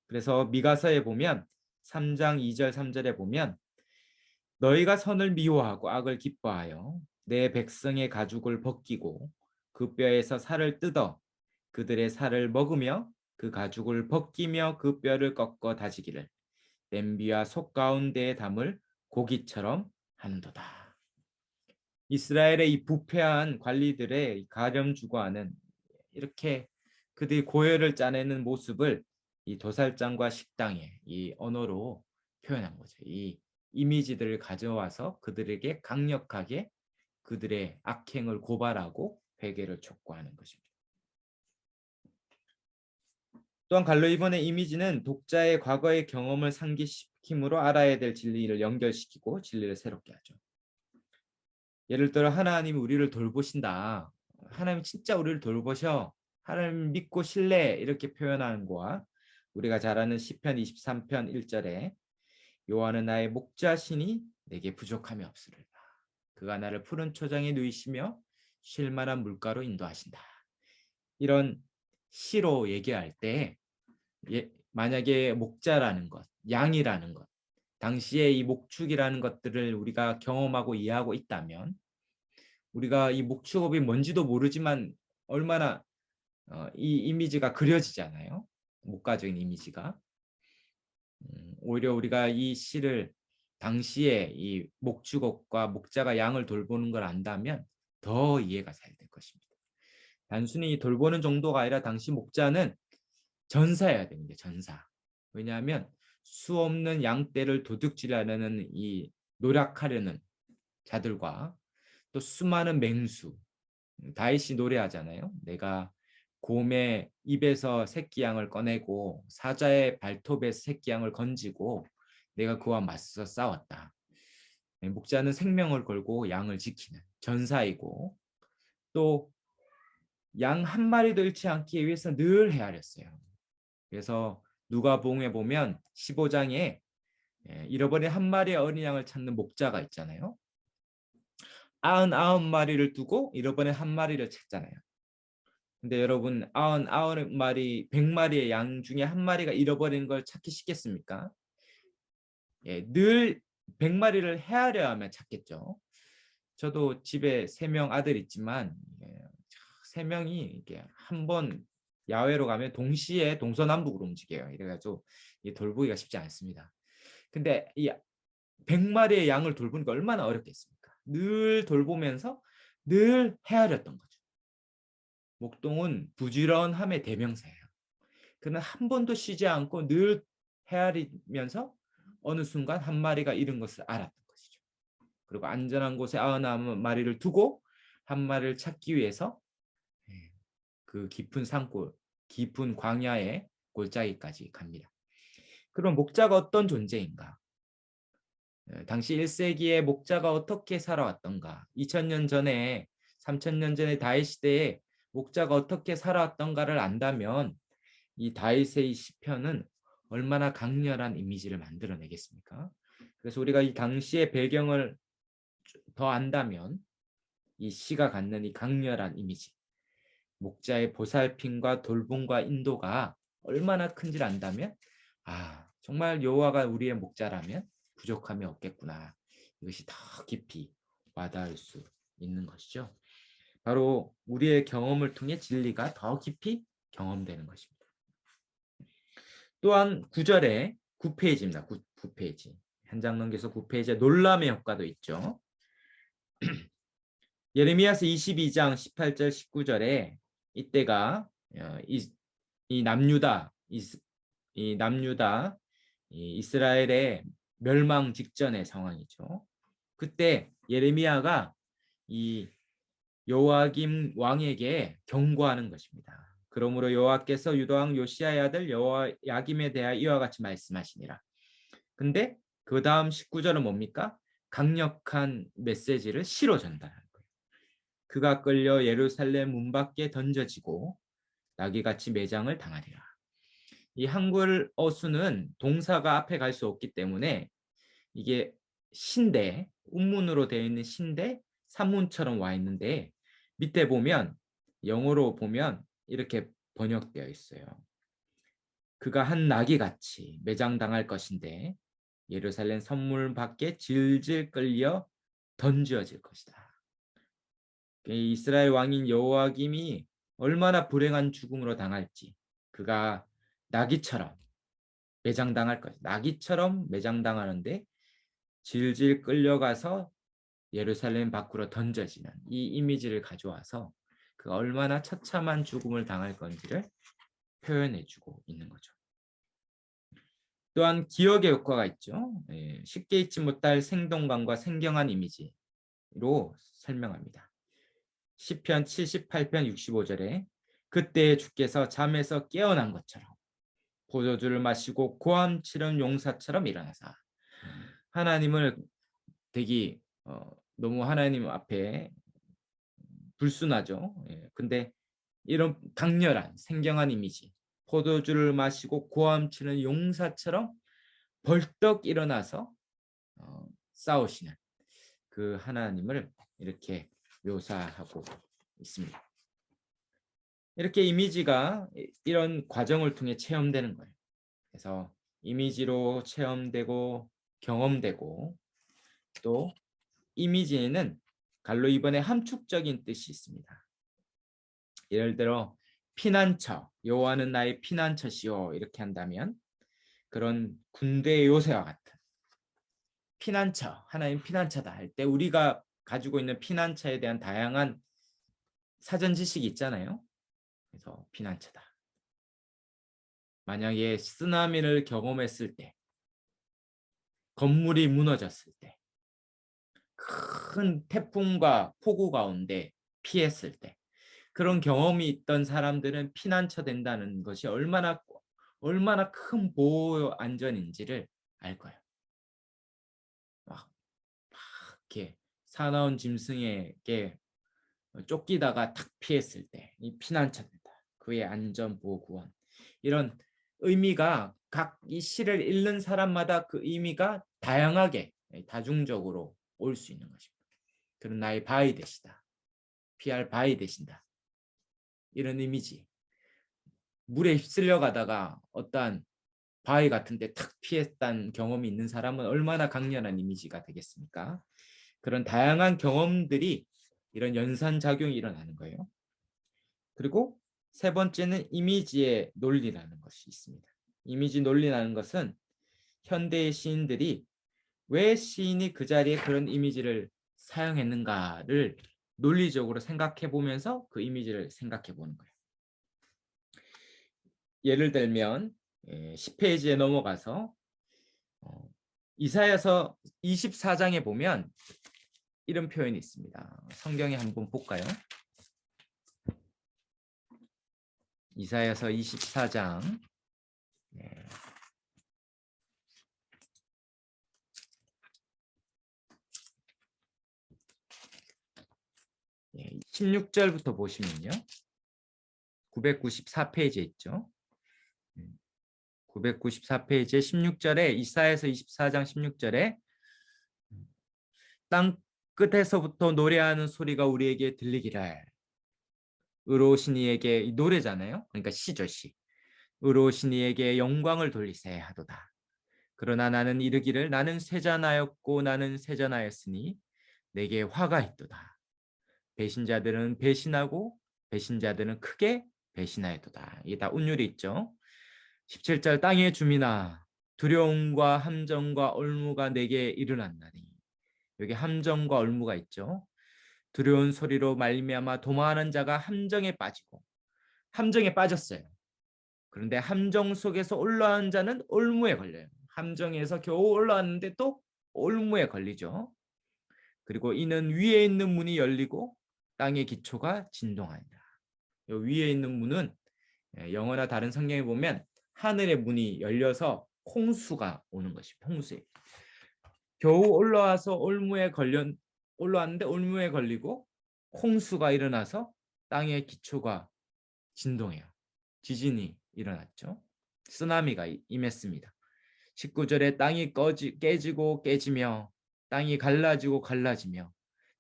그래서 미가서에 보면 3장 2절 3절에 보면 너희가 선을 미워하고 악을 기뻐하여 내 백성의 가죽을 벗기고 그 뼈에서 살을 뜯어 그들의 살을 먹으며 그 가죽을 벗기며 그 뼈를 꺾어 다지기를 냄비와 속 가운데에 담을 고기처럼 하는도다. 이스라엘의 이 부패한 관리들의 가렴주거하는 이렇게 그들이 고열을 짜내는 모습을 이 도살장과 식당의 이 언어로 표현한 거죠. 이 이미지들을 가져와서 그들에게 강력하게 그들의 악행을 고발하고 회개를 촉구하는 것입니다. 또한 갈로 이번의 이미지는 독자의 과거의 경험을 상기시킴으로 알아야 될 진리를 연결시키고 진리를 새롭게 하죠. 예를 들어 하나님이 우리를 돌보신다. 하나님 진짜 우리를 돌보셔. 하나님 믿고 신뢰 이렇게 표현하는 거와 우리가 잘 아는 시편 23편 1절에 여호와는 나의 목자시니 내게 부족함이 없으리라. 그가 나를 푸른 초장에 누이시며 쉴 만한 물가로 인도하신다. 이런 시로 얘기할 때 만약에 목자라는 것, 양이라는 것, 당시에 이 목축이라는 것들을 우리가 경험하고 이해하고 있다면 우리가 이 목축업이 뭔지도 모르지만 얼마나 이 이미지가 그려지잖아요. 목가적인 이미지가. 오히려 우리가 이 시를 당시에 이 목축업과 목자가 양을 돌보는 걸 안다면 더 이해가 잘 될 것입니다. 단순히 돌보는 정도가 아니라 당시 목자는 전사해야 됩니다. 전사. 왜냐하면 수 없는 양떼를 도둑질하려는 이 노력하려는 자들과 또 수많은 맹수, 다윗이 노래하잖아요. 내가 곰의 입에서 새끼 양을 꺼내고 사자의 발톱에서 새끼 양을 건지고 내가 그와 맞서 싸웠다. 목자는 생명을 걸고 양을 지키는 전사이고 또 양 한 마리도 잃지 않기 위해서 늘 헤아렸어요. 그래서 누가복음에 보면 15장에 잃어버린 한 마리의 어린 양을 찾는 목자가 있잖아요. 99마리를 두고 잃어버린 한 마리를 찾잖아요. 근데 여러분 99마리, 100마리의 양 중에 한 마리가 잃어버린 걸 찾기 쉽겠습니까? 늘 100마리를 헤아려 하면 찾겠죠. 저도 집에 3명 아들 있지만 3명이 이렇게 한 번 야외로 가면 동시에 동서남북으로 움직여요. 이래가지고 돌보기가 쉽지 않습니다. 근데 이 100마리의 양을 돌보니까 얼마나 어렵겠습니까? 늘 돌보면서 늘 헤아렸던 거죠. 목동은 부지런함의 대명사예요. 그는 한 번도 쉬지 않고 늘 헤아리면서 어느 순간 한 마리가 잃은 것을 알았던 것이죠. 그리고 안전한 곳에 99마리를 두고 한 마리를 찾기 위해서 그 깊은 산골, 깊은 광야의 골짜기까지 갑니다. 그럼 목자가 어떤 존재인가? 당시 1세기에 목자가 어떻게 살아왔던가? 2000년 전에 3000년 전에 다윗 시대에 목자가 어떻게 살아왔던가를 안다면 이 다윗의 이 시편은 얼마나 강렬한 이미지를 만들어내겠습니까? 그래서 우리가 이 당시의 배경을 더 안다면 이 시가 갖는 이 강렬한 이미지, 목자의 보살핌과 돌봄과 인도가 얼마나 큰지를 안다면 정말 여호와가 우리의 목자라면 부족함이 없겠구나. 이것이 더 깊이 와닿을 수 있는 것이죠. 바로 우리의 경험을 통해 진리가 더 깊이 경험되는 것입니다. 또한 9절에 9페이지입니다. 9페이지. 한 장 넘겨서 9페이지에 놀람의 효과도 있죠. 예레미야서 22장 18절 19절에 이때가 이 남유다 이스라엘의 멸망 직전의 상황이죠. 그때 예레미야가 이 여호야김 왕에게 경고하는 것입니다. 그러므로 여호와께서 유다 왕 요시야의 아들 여호야김에 대하여 이와 같이 말씀하시니라. 근데 그 다음 19절은 뭡니까? 강력한 메시지를 시로 전달하는 거예요. 그가 끌려 예루살렘 문 밖에 던져지고 나귀같이 매장을 당하리라. 이 한글어 수는 동사가 앞에 갈 수 없기 때문에 이게 신대, 운문으로 되어 있는 신대, 산문처럼 와 있는데 밑에 보면 영어로 보면 이렇게 번역되어 있어요. 그가 한 나귀같이 매장당할 것인데 예루살렘 선물 밖에 질질 끌려 던져질 것이다. 이스라엘 왕인 여호와김이 얼마나 불행한 죽음으로 당할지 그가 나귀처럼 매장당할 것이다. 나귀처럼 매장당하는데 질질 끌려가서 예루살렘 밖으로 던져지는 이 이미지를 가져와서 그가 얼마나 처참한 죽음을 당할 건지를 표현해주고 있는 거죠. 또한 기억의 효과가 있죠. 쉽게 잊지 못할 생동감과 생경한 이미지로 설명합니다. 시편 78편 65절에 그때 주께서 잠에서 깨어난 것처럼 포도주를 마시고 고함치는 용사처럼 일어나사 하나님을 되게 너무 하나님 앞에 불순하죠. 근데 이런 강렬한 생경한 이미지 포도주를 마시고 고함치는 용사처럼 벌떡 일어나서 싸우시는 그 하나님을 이렇게 묘사하고 있습니다. 이렇게 이미지가 이런 과정을 통해 체험되는 거예요. 그래서 이미지로 체험되고 경험되고 또 이미지에는 갈로 이번에 함축적인 뜻이 있습니다. 예를 들어 피난처, 여호와는 나의 피난처시오 이렇게 한다면 그런 군대의 요새와 같은 피난처, 하나님 피난처다 할 때 우리가 가지고 있는 피난처에 대한 다양한 사전 지식이 있잖아요. 그래서 피난처다. 만약에 쓰나미를 경험했을 때, 건물이 무너졌을 때, 큰 태풍과 폭우 가운데 피했을 때, 그런 경험이 있던 사람들은 피난처 된다는 것이 얼마나 큰 보호 안전인지를 알 거예요. 막 이렇게 사나운 짐승에게 쫓기다가 탁 피했을 때 이 피난처다. 그의 안전 보호 구원. 이런 의미가 각 이 시를 읽는 사람마다 그 의미가 다양하게 다중적으로 올 수 있는 것입니다. 그런 나의 바위 되시다. 피할 바위 되신다. 이런 이미지. 물에 휩쓸려 가다가 어떠한 바위 같은 데 탁 피했다는 경험이 있는 사람은 얼마나 강렬한 이미지가 되겠습니까? 그런 다양한 경험들이 이런 연산작용이 일어나는 거예요. 그리고 세 번째는 이미지의 논리라는 것이 있습니다. 이미지 논리라는 것은 현대의 시인들이 왜 시인이 그 자리에 그런 이미지를 사용했는가를 논리적으로 생각해 보면서 그 이미지를 생각해 보는 거예요. 예를 들면 10페이지에 넘어가서 이사야서 24장에 보면 이런 표현이 있습니다. 성경에 한번 볼까요? 이사야서 24장 16절부터 보시면요. 994페이지에 있죠. 994페이지에 16절에 이사야서 24장 16절에 땅 끝에서부터 노래하는 소리가 우리에게 들리기를 의로우신 이에게 노래잖아요. 그러니까 시죠 시. 의로우신 이에게 영광을 돌리세 하도다. 그러나 나는 이르기를 나는 쇠잔하였고 나는 쇠잔하였으니 내게 화가 있도다. 배신자들은 배신하고 배신자들은 크게 배신하였도다. 이게 다 운율이 있죠. 17절 땅의 주민아 두려움과 함정과 얼무가 내게 일어났나니 여기 함정과 얼무가 있죠. 두려운 소리로 말미암아 도망하는 자가 함정에 빠지고 함정에 빠졌어요. 그런데 함정 속에서 올라온 자는 올무에 걸려요. 함정에서 겨우 올라왔는데 또 올무에 걸리죠. 그리고 이는 위에 있는 문이 열리고 땅의 기초가 진동한다. 위에 있는 문은 영어나 다른 성경에 보면 하늘의 문이 열려서 홍수가 오는 것입니다. 홍수. 겨우 올라왔는데 올무에 걸리고 홍수가 일어나서 땅의 기초가 진동해요. 지진이 일어났죠. 쓰나미가 임했습니다. 19절에 땅이 깨지고 깨지며 땅이 갈라지고 갈라지며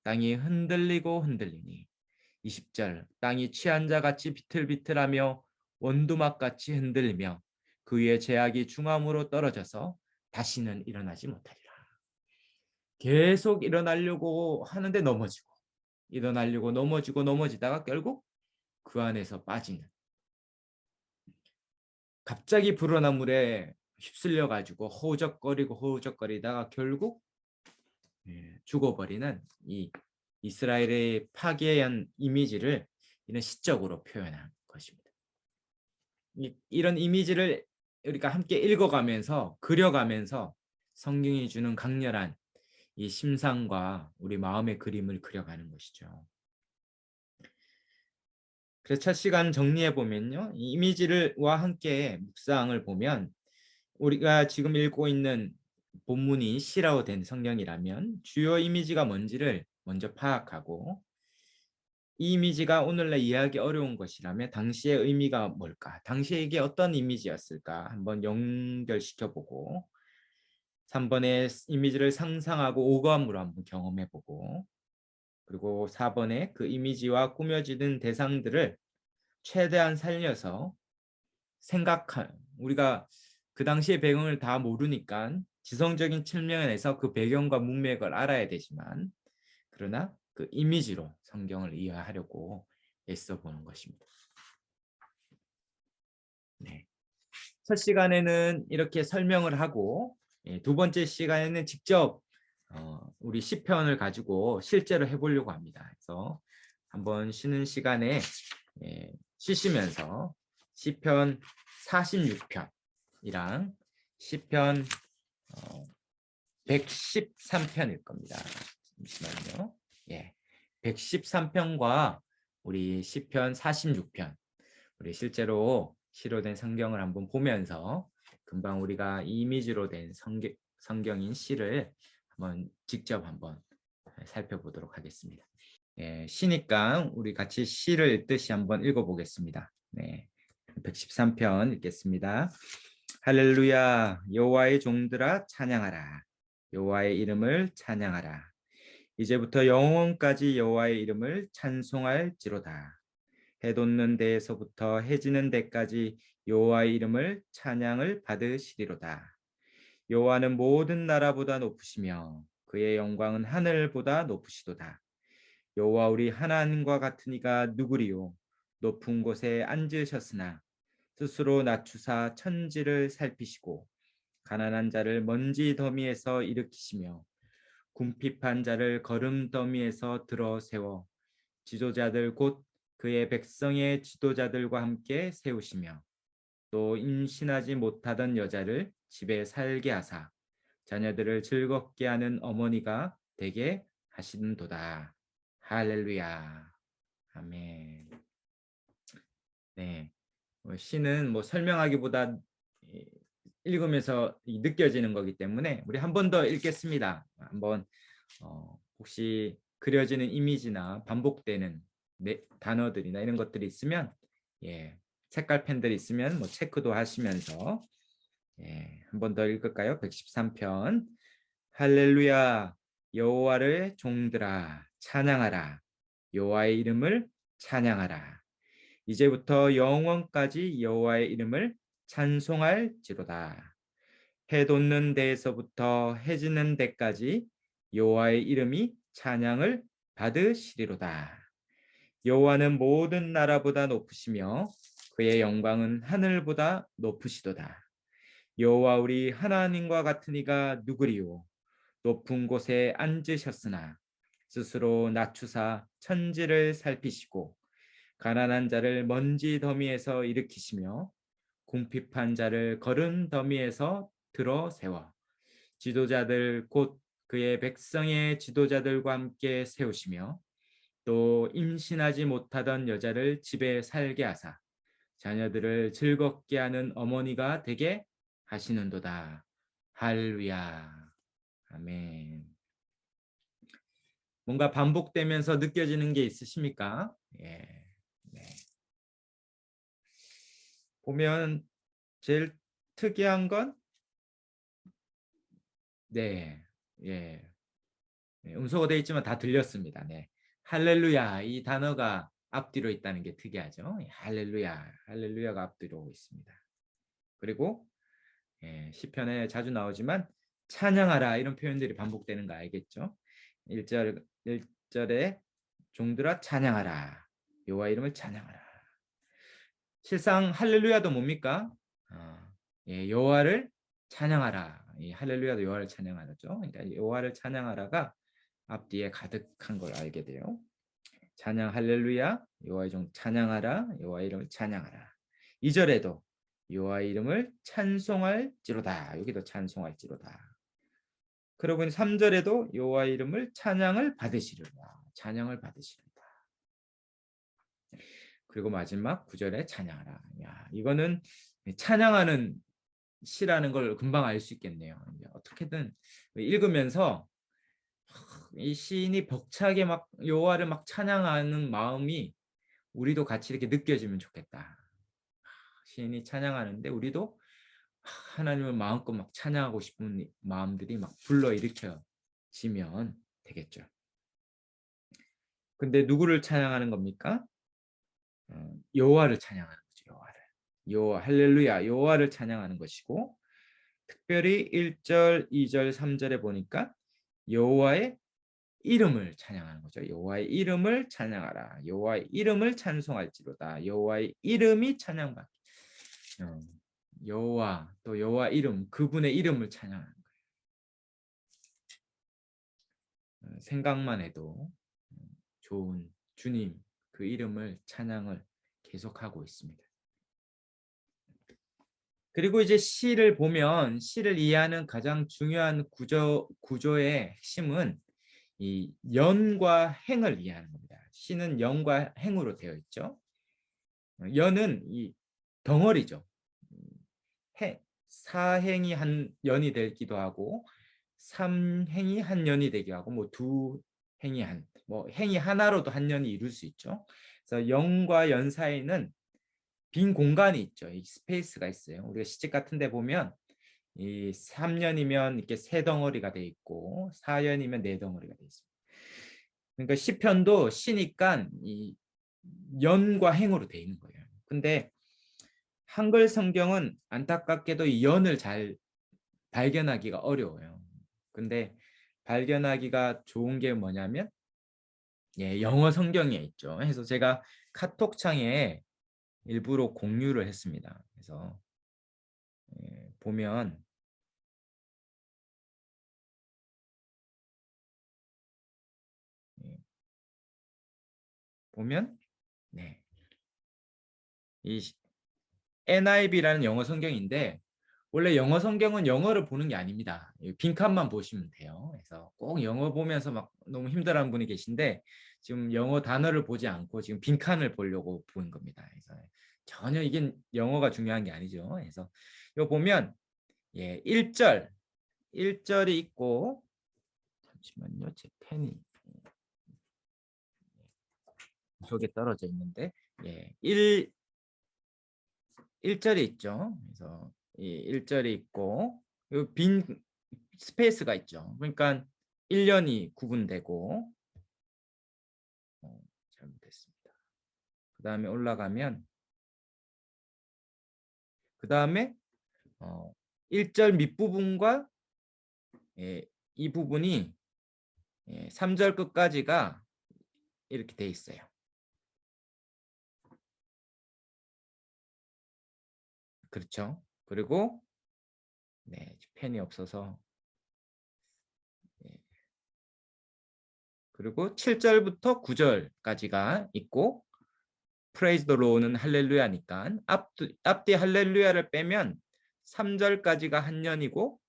땅이 흔들리고 흔들리니 20절 땅이 취한 자같이 비틀비틀하며 원두막같이 흔들리며 그 위에 제약이 중앙으로 떨어져서 다시는 일어나지 못하리라. 계속 일어나려고 하는데 넘어지고 일어나려고 넘어지고 넘어지다가 결국 그 안에서 빠지는, 갑자기 불어난 물에 휩쓸려 가지고 허우적거리다가 결국 죽어버리는 이 이스라엘의 파괴한 이미지를 이런 시적으로 표현한 것입니다. 이런 이미지를 우리가 함께 읽어가면서 그려가면서 성경이 주는 강렬한 이 심상과 우리 마음의 그림을 그려가는 것이죠. 그래서 첫 시간 정리해 보면요, 이 이미지를와 함께 묵상을 보면 우리가 지금 읽고 있는 본문이 시라고 된 성경이라면 주요 이미지가 뭔지를 먼저 파악하고, 이 이미지가 오늘날 이해하기 어려운 것이라면 당시의 의미가 뭘까? 당시에 이게 어떤 이미지였을까? 한번 연결시켜보고 3번의 이미지를 상상하고 오감으로 한번 경험해보고, 그리고 4번에 그 이미지와 꾸며지는 대상들을 최대한 살려서 우리가 그 당시의 배경을 다 모르니까 지성적인 측면에서 그 배경과 문맥을 알아야 되지만, 그러나 그 이미지로 성경을 이해하려고 애써 보는 것입니다. 네. 첫 시간에는 이렇게 설명을 하고, 두 번째 시간에는 직접 우리 시편을 가지고 실제로 해보려고 합니다. 그래서 한번 쉬는 시간에 쉬시면서 시편 46편이랑 시편 113편일 겁니다. 잠시만요. 113편과 우리 시편 46편, 우리 실제로 시로 된 성경을 한번 보면서 금방 우리가 이미지로 된 성경인 시를 직접 한번 살펴보도록 하겠습니다. 시니까 우리 같이 시를 읽듯이 한번 읽어보겠습니다. 113편 읽겠습니다. 할렐루야, 여호와의 종들아 찬양하라. 여호와의 이름을 찬양하라. 이제부터 영원까지 여호와의 이름을 찬송할지로다. 해 돋는 데에서부터 해 지는 데까지 여호와의 이름을 찬양을 받으시리로다. 여호와는 모든 나라보다 높으시며 그의 영광은 하늘보다 높으시도다. 여호와 우리 하나님과 같은 이가 누구리요? 높은 곳에 앉으셨으나 스스로 낮추사 천지를 살피시고 가난한 자를 먼지 더미에서 일으키시며 궁핍한 자를 거름 더미에서 들어 세워 지도자들 곧 그의 백성의 지도자들과 함께 세우시며 또 임신하지 못하던 여자를 집에 살게 하사 자녀들을 즐겁게 하는 어머니가 되게 하시는도다. 할렐루야. 아멘. 네. 시는 설명하기보다 읽으면서 느껴지는 거기 때문에 우리 한 번 더 읽겠습니다. 한번 혹시 그려지는 이미지나 반복되는 단어들이나 이런 것들이 있으면 색깔 펜들이 있으면 체크도 하시면서 한 번 더 읽을까요? 113편. 할렐루야, 여호와를 종들아 찬양하라. 여호와의 이름을 찬양하라. 이제부터 영원까지 여호와의 이름을 찬송할지로다. 해 돋는 데에서부터 해 지는 데까지 여호와의 이름이 찬양을 받으시리로다. 여호와는 모든 나라보다 높으시며 그의 영광은 하늘보다 높으시도다. 여호와 우리 하나님과 같은 이가 누구리요? 높은 곳에 앉으셨으나 스스로 낮추사 천지를 살피시고 가난한 자를 먼지 더미에서 일으키시며 궁핍한 자를 거른 더미에서 들어 세워 지도자들 곧 그의 백성의 지도자들과 함께 세우시며 또 임신하지 못하던 여자를 집에 살게 하사 자녀들을 즐겁게 하는 어머니가 되게 하시는도다. 할렐루야. 아멘. 뭔가 반복되면서 느껴지는 게 있으십니까? 예. 네. 보면 제일 특이한 건 네. 예. 음소거 되어 있지만 다 들렸습니다. 네. 할렐루야 이 단어가 앞뒤로 있다는 게 특이하죠. 할렐루야, 할렐루야가 앞뒤로 오고 있습니다. 그리고 시편에 자주 나오지만 찬양하라 이런 표현들이 반복되는 거 알겠죠? 1절에 종들아 찬양하라. 여호와 이름을 찬양하라. 실상 할렐루야도 뭡니까? 여호와를 찬양하라. 이 할렐루야도 여호와를 찬양하라죠. 그러니까 여호와를 찬양하라가 앞뒤에 가득한 걸 알게 돼요. 찬양 할렐루야 여호와의 종 찬양하라 여호와 이름을 찬양하라. 2절에도 여호와 이름을 찬송할지로다. 여기도 찬송할지로다. 그러고 3절에도 여호와 이름을 찬양을 받으시리로다. 찬양을 받으시리로다. 그리고 마지막 9절에 찬양하라. 야, 이거는 찬양하는 시라는 걸 금방 알 수 있겠네요. 어떻게든 읽으면서 이 시인이 벅차게 막 여호와를 막 찬양하는 마음이 우리도 같이 이렇게 느껴지면 좋겠다. 시인이 찬양하는데 우리도 하나님을 마음껏 막 찬양하고 싶은 마음들이 막 불러일으켜지면 되겠죠. 근데 누구를 찬양하는 겁니까? 여호와를 찬양하는 거죠. 여호와 할렐루야 여호와를 찬양하는 것이고 특별히 1절, 2절, 3절에 보니까 여호와의 이름을 찬양하는 거죠. 여호와의 이름을 찬양하라. 여호와의 이름을 찬송할지로다. 여호와의 이름이 찬양받. 여호와 또 여호와 이름 그분의 이름을 찬양하는 거예요. 생각만 해도 좋은 주님 그 이름을 찬양을 계속하고 있습니다. 그리고 이제 시를 보면 시를 이해하는 가장 중요한 구조의 핵심은 이 연과 행을 이해하는 겁니다. 시는 연과 행으로 되어 있죠. 연은 이 덩어리죠. 사행이 한 연이 되기도 하고 삼행이 한 연이 되기도 하고 뭐 두 행이 뭐 행이 하나로도 한 연이 이룰 수 있죠. 그래서 연과 연 사이는 빈 공간이 있죠. 이 스페이스가 있어요. 우리가 시집 같은 데 보면 이 3년이면 이렇게 세 덩어리가 돼 있고 4년이면 네 덩어리가 돼 있습니다. 그러니까 시편도 시니까 이 연과 행으로 돼 있는 거예요. 근데 한글 성경은 안타깝게도 이 연을 잘 발견하기가 어려워요. 근데 발견하기가 좋은 게 뭐냐면 영어 성경에 있죠. 그래서 제가 카톡창에 일부러 공유를 했습니다. 그래서 보면 네. 이 NIV라는 영어 성경인데 원래 영어 성경은 영어를 보는 게 아닙니다. 빈칸만 보시면 돼요. 그래서 꼭 영어 보면서 막 너무 힘들어하는 분이 계신데 지금 영어 단어를 보지 않고 지금 빈칸을 보려고 보는 겁니다. 그래서 전혀 이게 영어가 중요한 게 아니죠. 그래서 이거 보면 1절이 있고 잠시만요. 제 펜이 속에 떨어져 있는데 1절이 있죠. 그래서 이 1절이 있고 빈 스페이스가 있죠. 그러니까 1년이 구분되고 잘못됐습니다. 그 다음에 올라가면 그 다음에 1절 밑부분과 이 부분이 3절 끝까지가 이렇게 돼 있어요. 그렇죠. 그리고 펜이 없어서 그리고 7절부터 9절까지가 있고 프레이즈 더 로우는 할렐루야니까 앞뒤 할렐루야를 빼면 3절까지가 한 연이고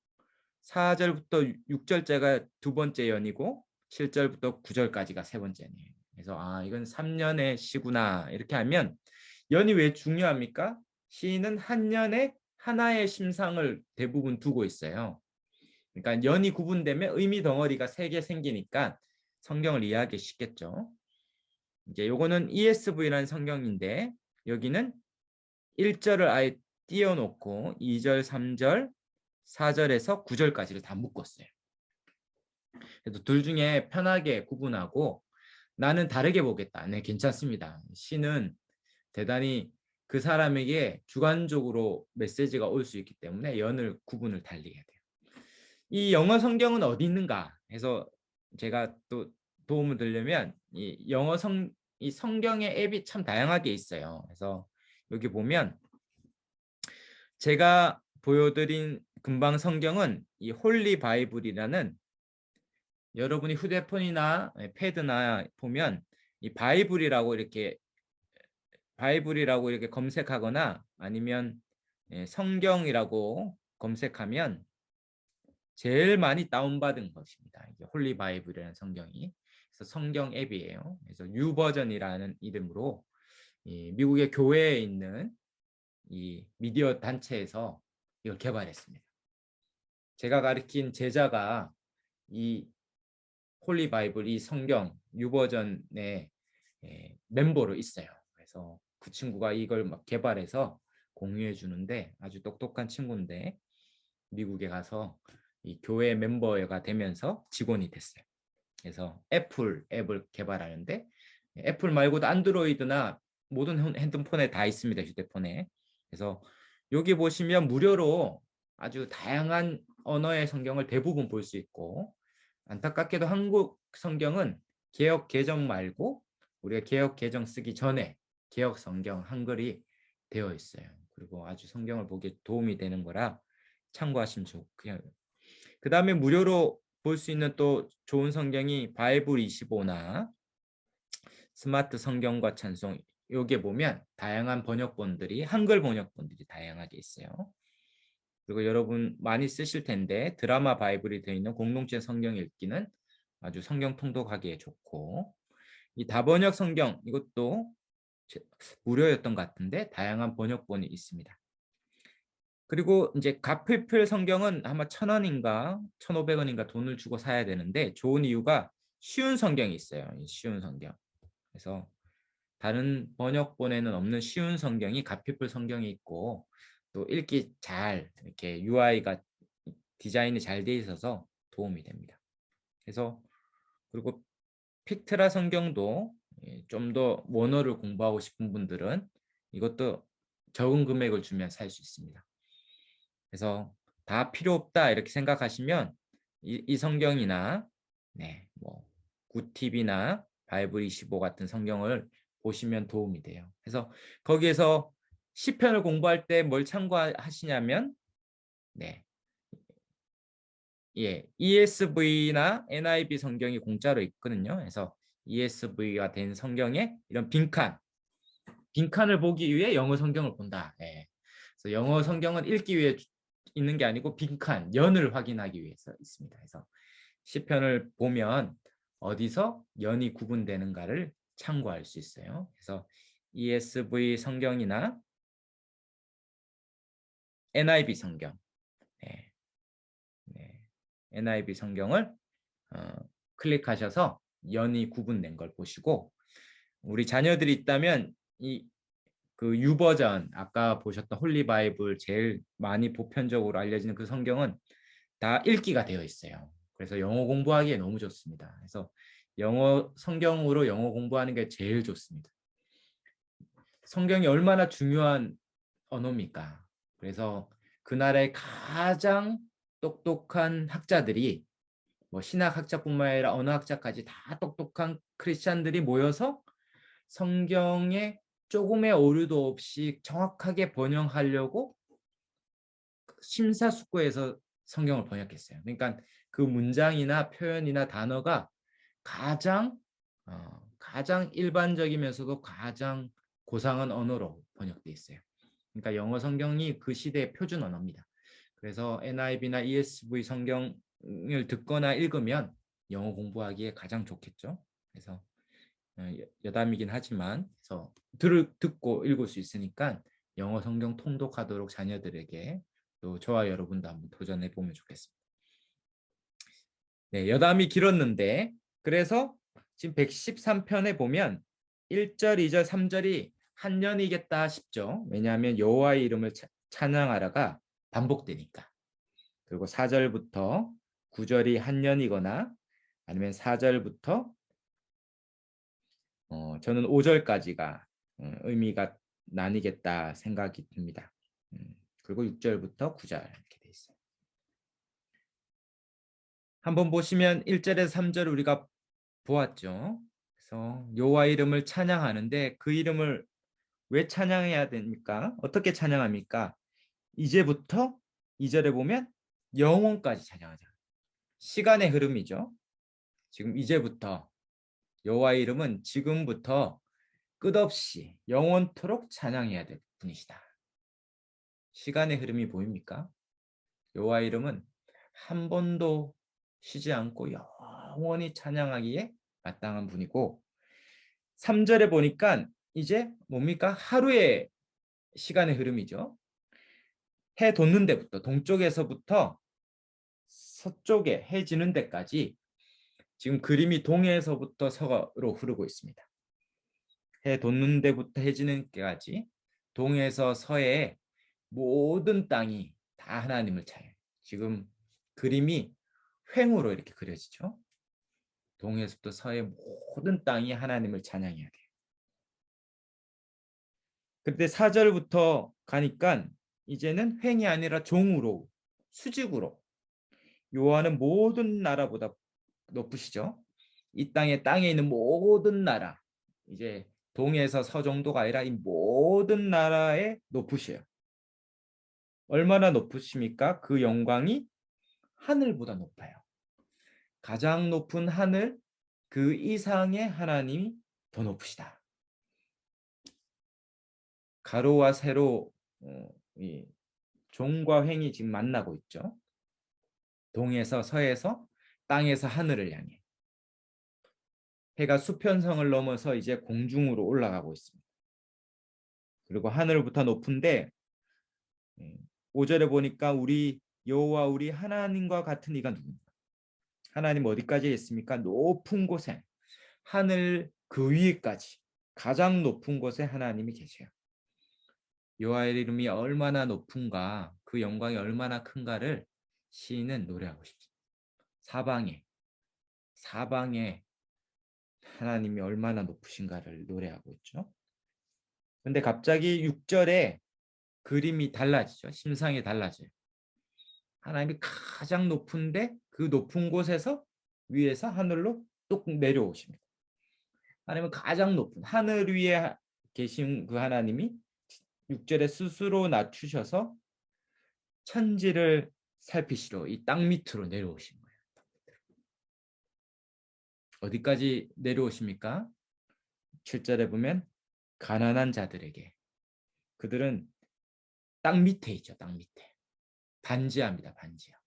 4절부터 6절째가 두 번째 연이고 7절부터 9절까지가 세 번째 연이에요. 그래서 이건 3년의 시구나 이렇게 하면 연이 왜 중요합니까? 시인은 한 년에 하나의 심상을 대부분 두고 있어요. 그러니까 연이 구분되면 의미 덩어리가 3개 생기니까 성경을 이해하기 쉽겠죠. 이제 요거는 ESV라는 성경인데 여기는 1절을 아예 띄워놓고 2절, 3절, 4절에서 9절까지를 다 묶었어요. 그래서 둘 중에 편하게 구분하고 나는 다르게 보겠다. 네, 괜찮습니다. 시는 대단히 그 사람에게 주관적으로 메시지가 올 수 있기 때문에 연을 구분을 달리 해야 돼요. 이 영어 성경은 어디 있는가 해서 제가 또 도움을 드리려면 이 성경의 앱이 참 다양하게 있어요. 그래서 여기 보면 제가 보여드린 금방 성경은 이 홀리 바이블이라는 여러분이 휴대폰이나 패드나 보면 이 바이블이라고 이렇게 검색하거나 아니면 성경이라고 검색하면 제일 많이 다운받은 것입니다. 이게 홀리 바이블이라는 성경이. 그래서 성경 앱이에요. 그래서 U 버전이라는 이름으로 이 미국의 교회에 있는 이 미디어 단체에서 이걸 개발했습니다. 제가 가르친 제자가 이 홀리 바이블 이 성경 U 버전의 멤버로 있어요. 그래서 그 친구가 이걸 막 개발해서 공유해 주는데 아주 똑똑한 친구인데 미국에 가서 이 교회 멤버가 되면서 직원이 됐어요. 그래서 애플 앱을 개발하는데 애플 말고도 안드로이드나 모든 핸드폰에 다 있습니다. 휴대폰에. 그래서 여기 보시면 무료로 아주 다양한 언어의 성경을 대부분 볼 수 있고 안타깝게도 한국 성경은 개역 개정 말고 우리가 개역 개정 쓰기 전에 개역 성경 한글이 되어 있어요. 그리고 아주 성경을 보기에 도움이 되는 거라 참고하시면 좋고요. 그 다음에 무료로 볼 수 있는 또 좋은 성경이 바이블 25나 스마트 성경과 찬송 여기에 보면 다양한 번역본들이 한글 번역본들이 다양하게 있어요. 그리고 여러분 많이 쓰실 텐데 드라마 바이블이 되어 있는 공동체 성경 읽기는 아주 성경 통독하기에 좋고 이 다번역 성경 이것도 무료였던 것 같은데 다양한 번역본이 있습니다. 그리고 이제 가필필 성경은 아마 1,000원인가 1,500원인가 돈을 주고 사야 되는데 좋은 이유가 쉬운 성경이 있어요. 쉬운 성경. 그래서 다른 번역본에는 없는 쉬운 성경이 가필필 성경이 있고 또 읽기 잘 이렇게 UI가 디자인이 잘 돼 있어서 도움이 됩니다. 그래서 그리고 픽트라 성경도 좀 더 원어를 공부하고 싶은 분들은 이것도 적은 금액을 주면 살 수 있습니다. 그래서 다 필요 없다 이렇게 생각하시면 이 성경이나 뭐 굿팁이나 바이블 25 같은 성경을 보시면 도움이 돼요. 그래서 거기에서 시편을 공부할 때 뭘 참고하시냐면 ESV나 NIV 성경이 공짜로 있거든요. 그래서 ESV가 된 성경에 이런 빈칸을 보기 위해 영어 성경을 본다. 그래서 영어 성경은 읽기 위해 있는 게 아니고 빈칸, 연을 확인하기 위해서 있습니다. 그래서 시편을 보면 어디서 연이 구분되는가를 참고할 수 있어요. 그래서 ESV 성경이나 NIV 성경, NIV 성경을 클릭하셔서 연이 구분된 걸 보시고 우리 자녀들이 있다면 그 유버전 아까 보셨던 홀리 바이블 제일 많이 보편적으로 알려지는 그 성경은 다 읽기가 되어 있어요. 그래서 영어 공부하기에 너무 좋습니다. 그래서 영어 성경으로 영어 공부하는 게 제일 좋습니다. 성경이 얼마나 중요한 언어입니까? 그래서 그 나라의 가장 똑똑한 학자들이 뭐 신학학자뿐만 아니라 언어학자까지 다 똑똑한 크리스찬들이 모여서 성경에 조금의 오류도 없이 정확하게 번역하려고 심사숙고해서 성경을 번역했어요. 그러니까 그 문장이나 표현이나 단어가 가장 일반적이면서도 가장 고상한 언어로 번역돼 있어요. 그러니까 영어 성경이 그 시대의 표준 언어입니다. 그래서 NIV나 ESV 성경을 듣거나 읽으면 영어 공부하기에 가장 좋겠죠. 그래서 여담이긴 하지만 그래서 듣고 읽을 수 있으니까 영어 성경 통독하도록 자녀들에게 또 저와 여러분도 한번 도전해 보면 좋겠습니다. 네, 여담이 길었는데 그래서 지금 113편에 보면 1절, 2절, 3절이 한 년이겠다 싶죠. 왜냐하면 여호와의 이름을 찬양하라가 반복되니까. 그리고 4절부터 9절이 한 년이거나 아니면 4절부터 저는 5절까지가 의미가 나뉘겠다 생각이 듭니다. 그리고 6절부터 9절 이렇게 돼 있어요. 한번 보시면 1절에서 3절 우리가 보았죠. 그래서 여호와 이름을 찬양하는데 그 이름을 왜 찬양해야 됩니까? 어떻게 찬양합니까? 이제부터 2절에 보면 영원까지 찬양하자. 시간의 흐름이죠. 지금 이제부터 여호와의 이름은 지금부터 끝없이 영원토록 찬양해야 될 분이시다. 시간의 흐름이 보입니까? 여호와의 이름은 한 번도 쉬지 않고 영원히 찬양하기에 마땅한 분이고 3절에 보니까 이제 뭡니까? 하루의 시간의 흐름이죠. 해 돋는 데부터 동쪽에서부터 서쪽에 해 지는 데까지 지금 그림이 동해에서부터 서로 흐르고 있습니다. 해 돋는 데부터 해 지는 데까지 동해에서 서해 모든 땅이 다 하나님을 찬양해요. 지금 그림이 횡으로 이렇게 그려지죠. 동해에서부터 서해 모든 땅이 하나님을 찬양해야 돼요. 그런데 4절부터 가니까 이제는 횡이 아니라 종으로 수직으로 여호와는 모든 나라보다 높으시죠. 이 땅에 있는 모든 나라 이제 동에서 서 정도가 아니라 이 모든 나라에 높으셔요. 얼마나 높으십니까? 그 영광이 하늘보다 높아요. 가장 높은 하늘 그 이상의 하나님이 더 높으시다. 가로와 세로 이 종과 횡이 지금 만나고 있죠. 동에서 서에서 땅에서 하늘을 향해 해가 수평성을 넘어서 이제 공중으로 올라가고 있습니다. 그리고 하늘부터 높은데 5절에 보니까 우리 여호와 우리 하나님과 같은 이가 누구입니까? 하나님 어디까지 있습니까? 높은 곳에 하늘 그 위에까지 가장 높은 곳에 하나님이 계세요. 여호와의 이름이 얼마나 높은가 그 영광이 얼마나 큰가를 시인은 노래하고 싶습니다. 사방에 하나님이 얼마나 높으신가를 노래하고 있죠. 근데 갑자기 6절에 그림이 달라지죠. 심상이 달라져요. 하나님이 가장 높은데 그 높은 곳에서 위에서 하늘로 뚝 내려오십니다. 하나님은 가장 높은 하늘 위에 계신 그 하나님이 6절에 스스로 낮추셔서 천지를 살피시러 이 땅 밑으로 내려오신 거예요. 어디까지 내려오십니까? 7절에 보면 가난한 자들에게 그들은 땅 밑에 있죠. 땅 밑에. 반지하입니다. 반지하.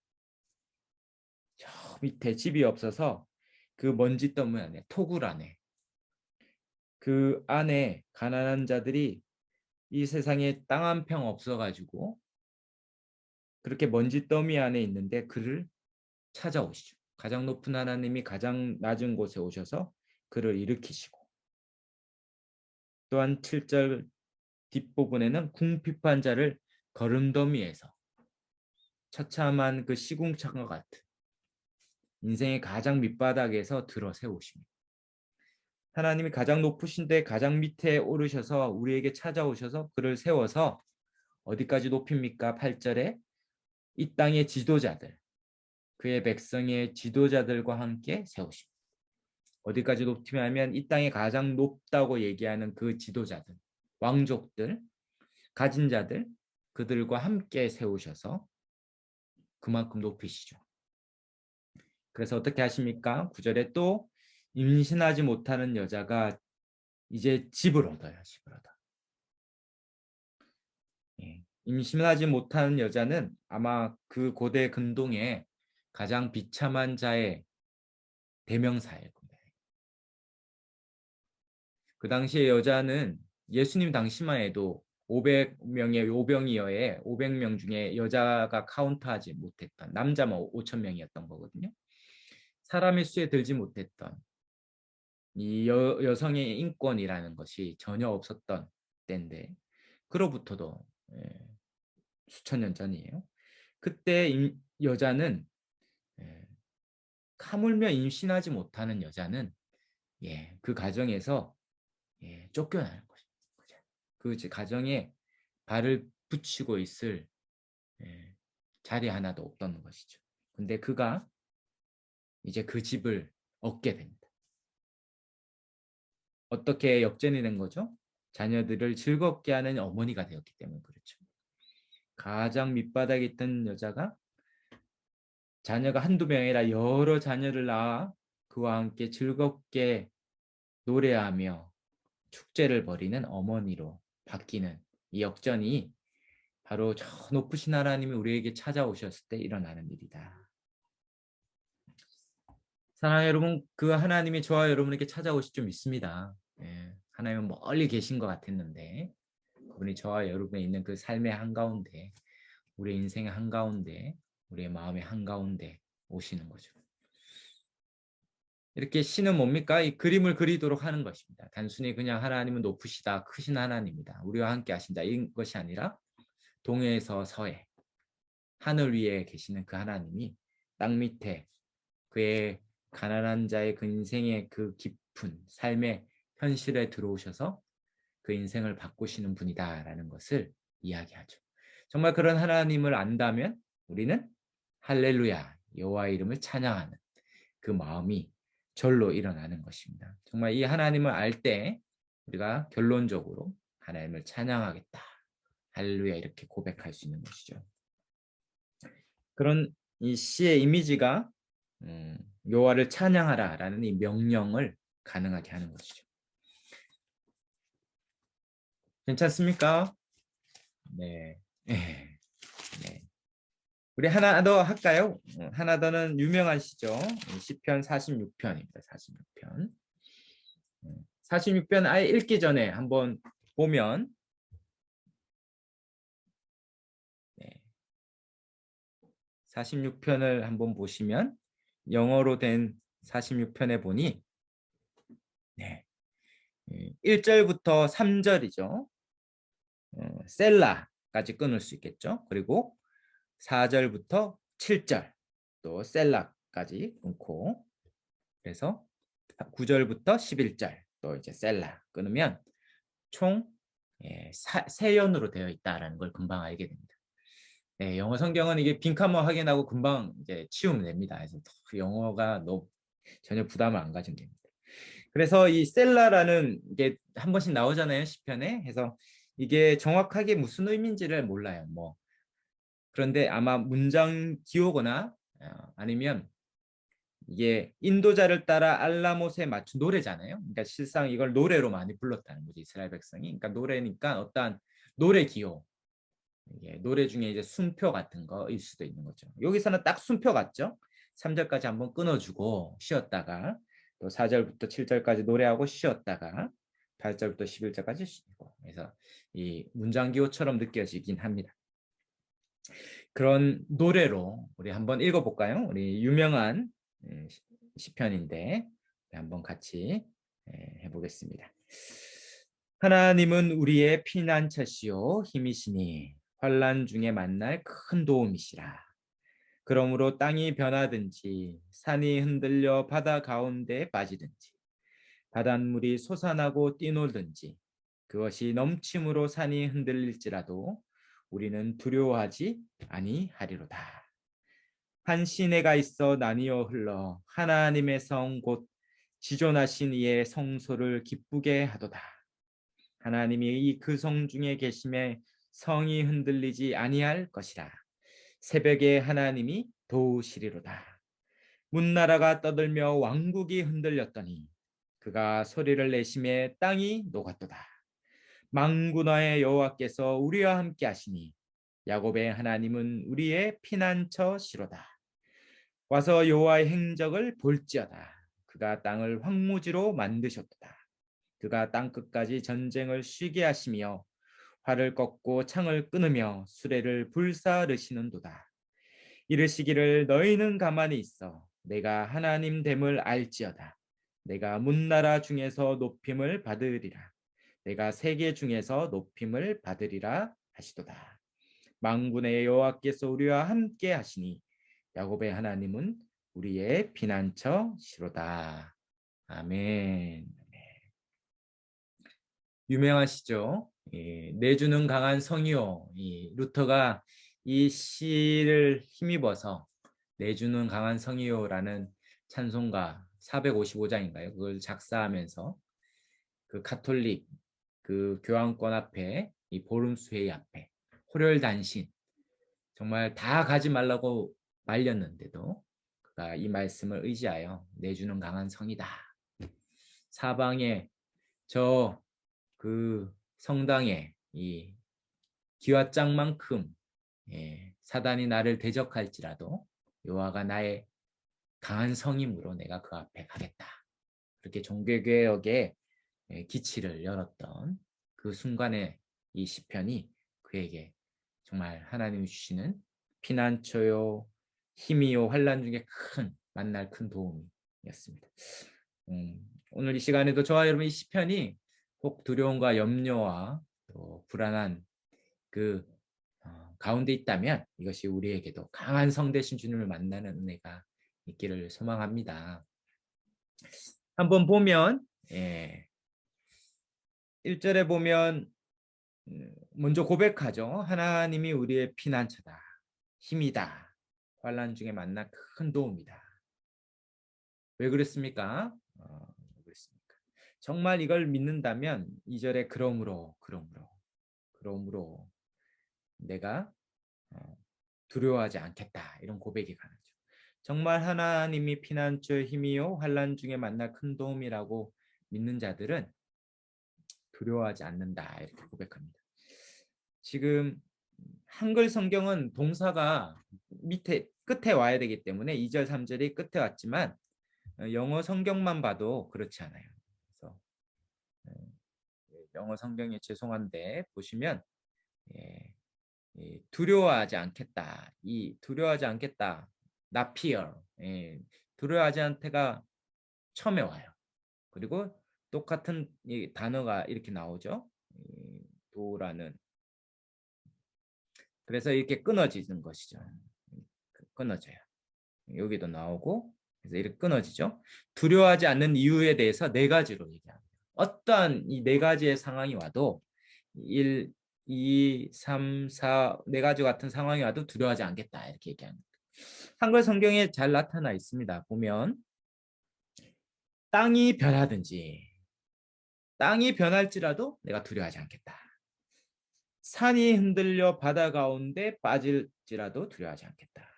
저 밑에 집이 없어서 그 먼지 더미 안에 토굴 안에 그 안에 가난한 자들이 이 세상에 땅 한 평 없어가지고 그렇게 먼지 더미 안에 있는데 그를 찾아오시죠. 가장 높은 하나님이 가장 낮은 곳에 오셔서 그를 일으키시고 또한 7절 뒷부분에는 궁핍한 자를 거름더미에서 처참한 그 시궁창과 같은 인생의 가장 밑바닥에서 들어 세우십니다. 하나님이 가장 높으신데 가장 밑에 오르셔서 우리에게 찾아오셔서 그를 세워서 어디까지 높입니까? 8절에 이 땅의 지도자들 그의 백성의 지도자들과 함께 세우십니다. 어디까지 높이냐면 이 땅에 가장 높다고 얘기하는 그 지도자들 왕족들 가진 자들 그들과 함께 세우셔서 그만큼 높이시죠. 그래서 어떻게 하십니까? 9절에 또 임신하지 못하는 여자가 이제 집을 얻어요. 집을 얻어. 임신하지 못하는 여자는 아마 그 고대 근동에 가장 비참한 자의 대명사일 겁니다. 그 당시에 여자는 예수님 당시만 해도 500명의 요병이어에 500명 중에 여자가 카운트하지 못했던 남자만 5,000명이었던 거거든요. 사람의 수에 들지 못했던 이 여성의 인권이라는 것이 전혀 없었던 때인데 그로부터도 수천 년 전이에요. 그때 여자는 하물며 임신하지 못하는 여자는 그 가정에서 쫓겨나는 거죠. 그 가정에 발을 붙이고 있을 자리 하나도 없던 것이죠. 근데 그가 이제 그 집을 얻게 됩니다. 어떻게 역전이 된 거죠? 자녀들을 즐겁게 하는 어머니가 되었기 때문에 그렇죠. 가장 밑바닥에 있던 여자가 자녀가 한두 명이 아니라 여러 자녀를 낳아 그와 함께 즐겁게 노래하며 축제를 벌이는 어머니로 바뀌는 이 역전이 바로 저 높으신 하나님이 우리에게 찾아오셨을 때 일어나는 일이다. 사랑하는 여러분, 그 하나님이 저와 여러분에게 찾아오실 줄 믿습니다. 하나님은 멀리 계신 것 같았는데 그분이 저와 여러분에 있는 그 삶의 한가운데, 우리의 인생의 한가운데, 우리의 마음의 한가운데 오시는 거죠. 이렇게 시는 뭡니까? 이 그림을 그리도록 하는 것입니다. 단순히 그냥 하나님은 높으시다, 크신 하나님이다, 우리와 함께 하신다 이런 것이 아니라 동해에서 서해, 하늘 위에 계시는 그 하나님이 땅 밑에 그의 가난한 자의 그 인생의 그 깊은 삶의 현실에 들어오셔서 그 인생을 바꾸시는 분이다라는 것을 이야기하죠. 정말 그런 하나님을 안다면 우리는 할렐루야, 여호와의 이름을 찬양하는 그 마음이 절로 일어나는 것입니다. 정말 이 하나님을 알 때 우리가 결론적으로 하나님을 찬양하겠다, 할렐루야 이렇게 고백할 수 있는 것이죠. 그런 이 시의 이미지가 여호와를 찬양하라라는 이 명령을 가능하게 하는 것이죠. 괜찮습니까? 네. 네. 우리 하나 더 할까요? 하나 더는 유명하시죠? 시편 46편입니다. 46편. 46편 아예 읽기 전에 한번 보면 46편을 한번 보시면 영어로 된 46편에 보니 1절부터 3절이죠. 셀라까지 끊을 수 있겠죠. 그리고 4절부터 7절 또 셀라까지 끊고 그래서 9절부터 11절 또 이제 셀라 끊으면 총 3연으로 되어 있다라는 걸 금방 알게 됩니다. 영어 성경은 이게 빈칸만 확인하고 금방 이제 치우면 됩니다. 그래서 영어가 전혀 부담을 안 가지면 됩니다. 그래서 이 셀라라는 게 한 번씩 나오잖아요, 시편에. 그래서 이게 정확하게 무슨 의미인지를 몰라요. 그런데 아마 문장 기호거나 아니면 이게 인도자를 따라 알라못에 맞춘 노래잖아요. 그러니까 실상 이걸 노래로 많이 불렀다는 거죠, 이스라엘 백성이. 그러니까 노래니까 어떠한 노래 기호, 이게 노래 중에 이제 순표 같은 거일 수도 있는 거죠. 여기서는 딱 순표 같죠. 3절까지 한번 끊어주고 쉬었다가 또 4절부터 7절까지 노래하고 쉬었다가 8절부터 11절까지 쉬고, 그래서 이 문장 기호처럼 느껴지긴 합니다. 그런 노래로 우리 한번 읽어볼까요? 우리 유명한 시편인데 한번 같이 해보겠습니다. 하나님은 우리의 피난처시요 힘이시니 환난 중에 만날 큰 도움이시라. 그러므로 땅이 변하든지 산이 흔들려 바다 가운데 빠지든지 바닷물이 솟아나고 뛰놀든지 그것이 넘침으로 산이 흔들릴지라도 우리는 두려워하지 아니하리로다. 한 시내가 있어 나뉘어 흘러 하나님의 성 곧 지존하신 이의 성소를 기쁘게 하도다. 하나님이 이 그 성 중에 계심에 성이 흔들리지 아니할 것이라. 새벽에 하나님이 도우시리로다. 문나라가 떠들며 왕국이 흔들렸더니 그가 소리를 내심에 땅이 녹았도다. 만군의 여호와께서 우리와 함께 하시니 야곱의 하나님은 우리의 피난처시로다. 와서 여호와의 행적을 볼지어다. 그가 땅을 황무지로 만드셨도다. 그가 땅 끝까지 전쟁을 쉬게 하시며 활을 꺾고 창을 끊으며 수레를 불사르시는도다. 이르시기를 너희는 가만히 있어 내가 하나님 됨을 알지어다. 내가 문나라 중에서 높임을 받으리라. 내가 세계 중에서 높임을 받으리라 하시도다. 만군의 여호와께서 우리와 함께 하시니 야곱의 하나님은 우리의 피난처시로다. 아멘. 유명하시죠? 내주는 강한 성이요. 루터가 이 시를 힘입어서 내주는 강한 성이요라는 찬송가 455장인가요? 그걸 작사하면서 그 가톨릭 그 교황권 앞에 이 보름수회의 앞에 호렬단신 정말 다 가지 말라고 말렸는데도 그가 이 말씀을 의지하여 내주는 강한 성이다. 사방에 저 그 성당에 이 기와장만큼 사단이 나를 대적할지라도 여호와가 나의 강한 성임으로 내가 그 앞에 가겠다. 그렇게 종교개혁의 기치를 열었던 그 순간에 이 시편이 그에게 정말 하나님이 주시는 피난처요 힘이요 환난 중에 큰 만날 큰 도움이었습니다. 오늘 이 시간에도 저와 여러분 이 시편이 혹 두려움과 염려와 또 불안한 그 가운데 있다면 이것이 우리에게도 강한 성 되신 주님을 만나는 은혜가 있기를 소망합니다. 한번 보면 1절에 보면 먼저 고백하죠. 하나님이 우리의 피난처다. 힘이다. 환난 중에 만나 큰 도움이다. 왜 그랬습니까? 왜 그랬습니까? 정말 이걸 믿는다면 2절에 그러므로 내가 두려워하지 않겠다. 이런 고백이 가능하죠. 정말 하나님이 피난처의 힘이요 환난 중에 만나 큰 도움이라고 믿는 자들은 두려워하지 않는다. 이렇게 고백합니다. 지금 한글 성경은 동사가 밑에 끝에 와야 되기 때문에 2절 3절이 끝에 왔지만 영어 성경만 봐도 그렇지 않아요. 그래서 영어 성경에 죄송한데 보시면 두려워하지 않겠다. 이 두려워하지 않겠다. not fear. 두려워하지 않다가 처음에 와요. 그리고 똑같은 이 단어가 이렇게 나오죠. 도라는. 그래서 이렇게 끊어지는 것이죠. 끊어져요. 여기도 나오고 그래서 이렇게 끊어지죠. 두려워하지 않는 이유에 대해서 네 가지로 얘기합니다. 어떠한 이 네 가지의 상황이 와도 1, 2, 3, 4 네 가지 같은 상황이 와도 두려워하지 않겠다 이렇게 얘기합니다. 한글 성경에 잘 나타나 있습니다. 보면 땅이 변할지라도 내가 두려워하지 않겠다. 산이 흔들려 바다 가운데 빠질지라도 두려워하지 않겠다.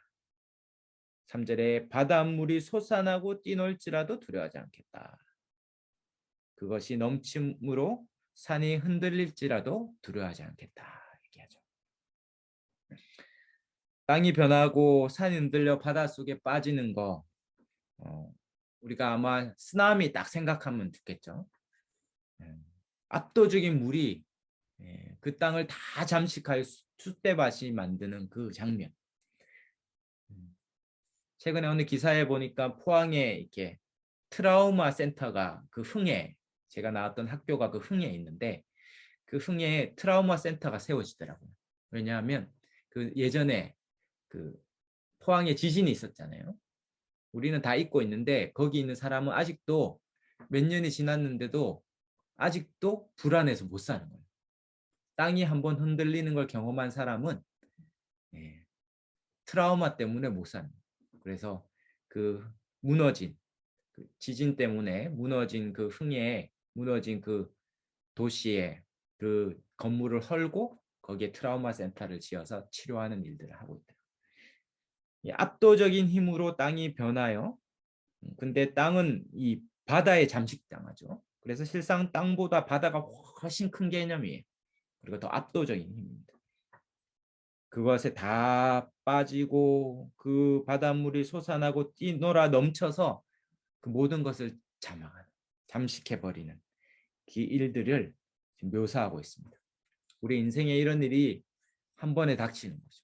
3절에 바닷물이 솟아나고 뛰놀지라도 두려워하지 않겠다. 그것이 넘침으로 산이 흔들릴지라도 두려워하지 않겠다. 얘기하죠. 땅이 변하고 산이 흔들려 바닷속에 빠지는 거 우리가 아마 쓰나미 딱 생각하면 좋겠죠. 압도적인 물이 그 땅을 다 잠식할 숫대밭이 만드는 그 장면. 최근에 어느 기사에 보니까 포항에 이렇게 트라우마 센터가 그 흥에 제가 나왔던 학교가 그 흥에 있는데 그 흥에 트라우마 센터가 세워지더라고요. 왜냐하면 그 예전에 그 포항에 지진이 있었잖아요. 우리는 다 잊고 있는데 거기 있는 사람은 아직도 몇 년이 지났는데도 아직도 불안해서 못 사는 거예요. 땅이 한번 흔들리는 걸 경험한 사람은 트라우마 때문에 못 사는 거예요. 그래서 그 무너진 그 지진 때문에 무너진 그 흥에 무너진 그 도시에 그 건물을 헐고 거기에 트라우마 센터를 지어서 치료하는 일들을 하고 있다. 압도적인 힘으로 땅이 변하여 근데 땅은 이 바다에 잠식당하죠. 그래서 실상 땅보다 바다가 훨씬 큰 개념이에요. 그리고 더 압도적인 힘입니다. 그것에 다 빠지고 그 바닷물이 솟아나고 뛰놀아 넘쳐서 그 모든 것을 잠식해버리는 그 일들을 지금 묘사하고 있습니다. 우리 인생에 이런 일이 한 번에 닥치는 거죠.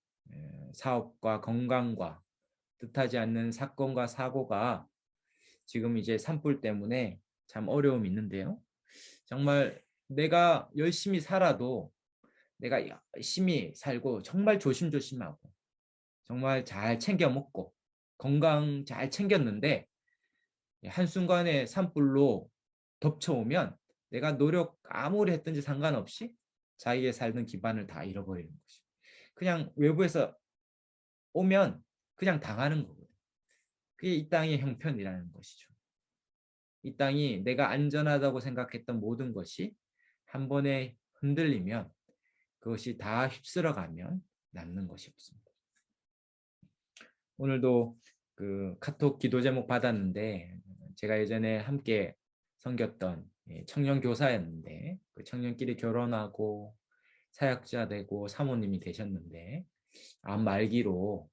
사업과 건강과 뜻하지 않는 사건과 사고가 지금 이제 산불 때문에 참 어려움이 있는데요. 정말 내가 열심히 살아도 내가 열심히 살고 정말 조심조심하고 정말 잘 챙겨 먹고 건강 잘 챙겼는데 한순간에 산불로 덮쳐오면 내가 노력 아무리 했든지 상관없이 자기의 살던 기반을 다 잃어버리는 것이. 그냥 외부에서 오면 그냥 당하는 거거든. 그게 이 땅의 형편이라는 것이죠. 이 땅이 내가 안전하다고 생각했던 모든 것이 한 번에 흔들리면 그것이 다 휩쓸어가면 남는 것이 없습니다. 오늘도 그 카톡 기도 제목 받았는데 제가 예전에 함께 섬겼던 청년 교사였는데 그 청년끼리 결혼하고 사역자 되고 사모님이 되셨는데 암 말기로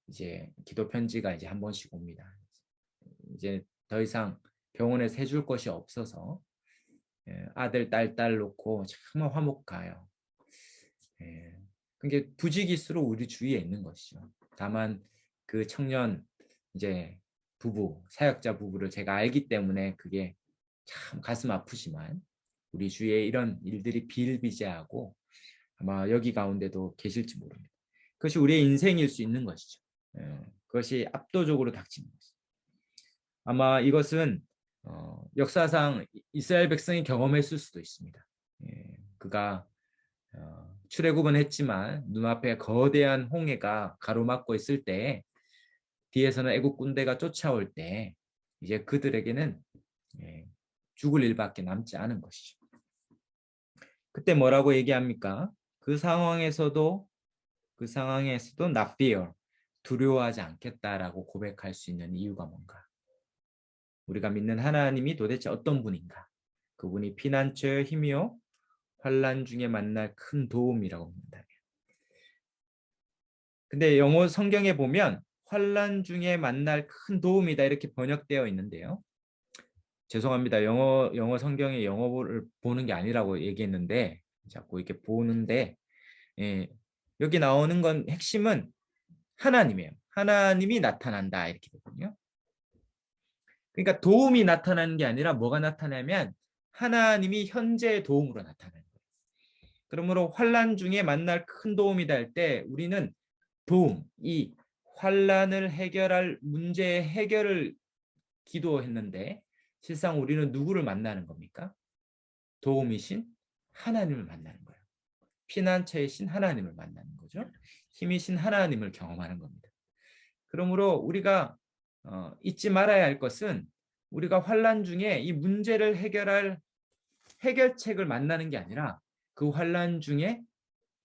이제 기도 편지가 이제 한 번씩 옵니다. 이제 더 이상 병원에서 해줄 것이 없어서 아들, 딸 놓고 정말 화목가요. 그게 부지기수로 우리 주위에 있는 것이죠. 다만 그 청년 이제 부부, 사역자 부부를 제가 알기 때문에 그게 참 가슴 아프지만 우리 주위에 이런 일들이 비일비재하고 아마 여기 가운데도 계실지 모릅니다. 그것이 우리의 인생일 수 있는 것이죠. 그것이 압도적으로 닥치는 것이죠. 아마 이것은 역사상 이스라엘 백성이 경험했을 수도 있습니다. 그가 출애굽은 했지만 눈앞에 거대한 홍해가 가로막고 있을 때 뒤에서는 애국 군대가 쫓아올 때 이제 그들에게는 죽을 일밖에 남지 않은 것이죠. 그때 뭐라고 얘기합니까? 그 상황에서도 not fear, 두려워하지 않겠다라고 고백할 수 있는 이유가 뭔가? 우리가 믿는 하나님이 도대체 어떤 분인가? 그분이 피난처의 힘이요 환난 중에 만날 큰 도움이라고 봅니다. 근데 영어 성경에 보면 환난 중에 만날 큰 도움이다 이렇게 번역되어 있는데요. 죄송합니다. 영어 성경에 영어를 보는 게 아니라고 얘기했는데 자꾸 이렇게 보는데 여기 나오는 건 핵심은 하나님이에요. 하나님이 나타난다 이렇게 되거든요. 그러니까 도움이 나타나는 게 아니라 뭐가 나타나면 하나님이 현재의 도움으로 나타나는 거예요. 그러므로 환난 중에 만날 큰 도움이다 할 때 우리는 도움, 이 환난을 해결할 문제의 해결을 기도했는데 실상 우리는 누구를 만나는 겁니까? 도움이신 하나님을 만나는 거예요. 피난처이신 하나님을 만나는 거죠. 힘이신 하나님을 경험하는 겁니다. 그러므로 우리가 잊지 말아야 할 것은 우리가 환난 중에 이 문제를 해결할 해결책을 만나는 게 아니라 그 환난 중에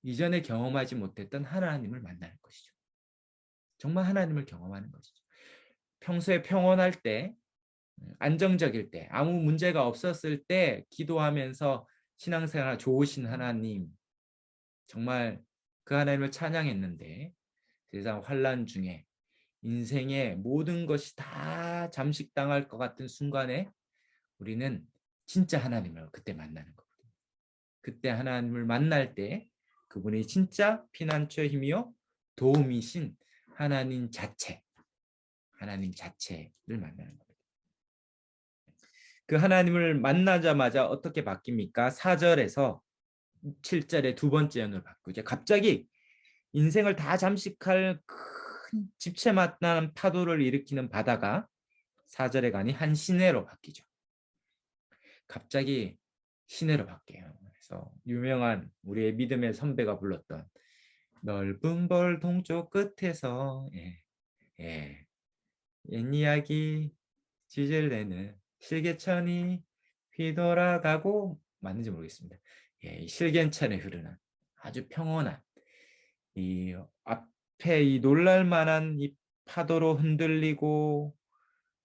이전에 경험하지 못했던 하나님을 만나는 것이죠. 정말 하나님을 경험하는 것이죠. 평소에 평온할 때, 안정적일 때, 아무 문제가 없었을 때 기도하면서 신앙생활 좋으신 하나님, 정말 그 하나님을 찬양했는데 세상 환난 중에 인생의 모든 것이 다 잠식당할 것 같은 순간에 우리는 진짜 하나님을 그때 만나는 거거든요. 그때 하나님을 만날 때 그분이 진짜 피난처의 힘이요 도움이신 하나님 자체를 만나는 겁니다. 그 하나님을 만나자마자 어떻게 바뀝니까? 4절에서 7절의 두 번째 연을 받고 이제 갑자기 인생을 다 잠식할 큰 집채만한 파도를 일으키는 바다가 4절에 가니 한 시내로 바뀌죠. 갑자기 시내로 바뀌어요. 그래서 유명한 우리의 믿음의 선배가 불렀던 넓은 벌 동쪽 끝에서 옛 이야기 지질내는 실개천이 휘돌아가고 맞는지 모르겠습니다. 이 실개천에 흐르는 아주 평온한 이 앞에 이 놀랄만한 이 파도로 흔들리고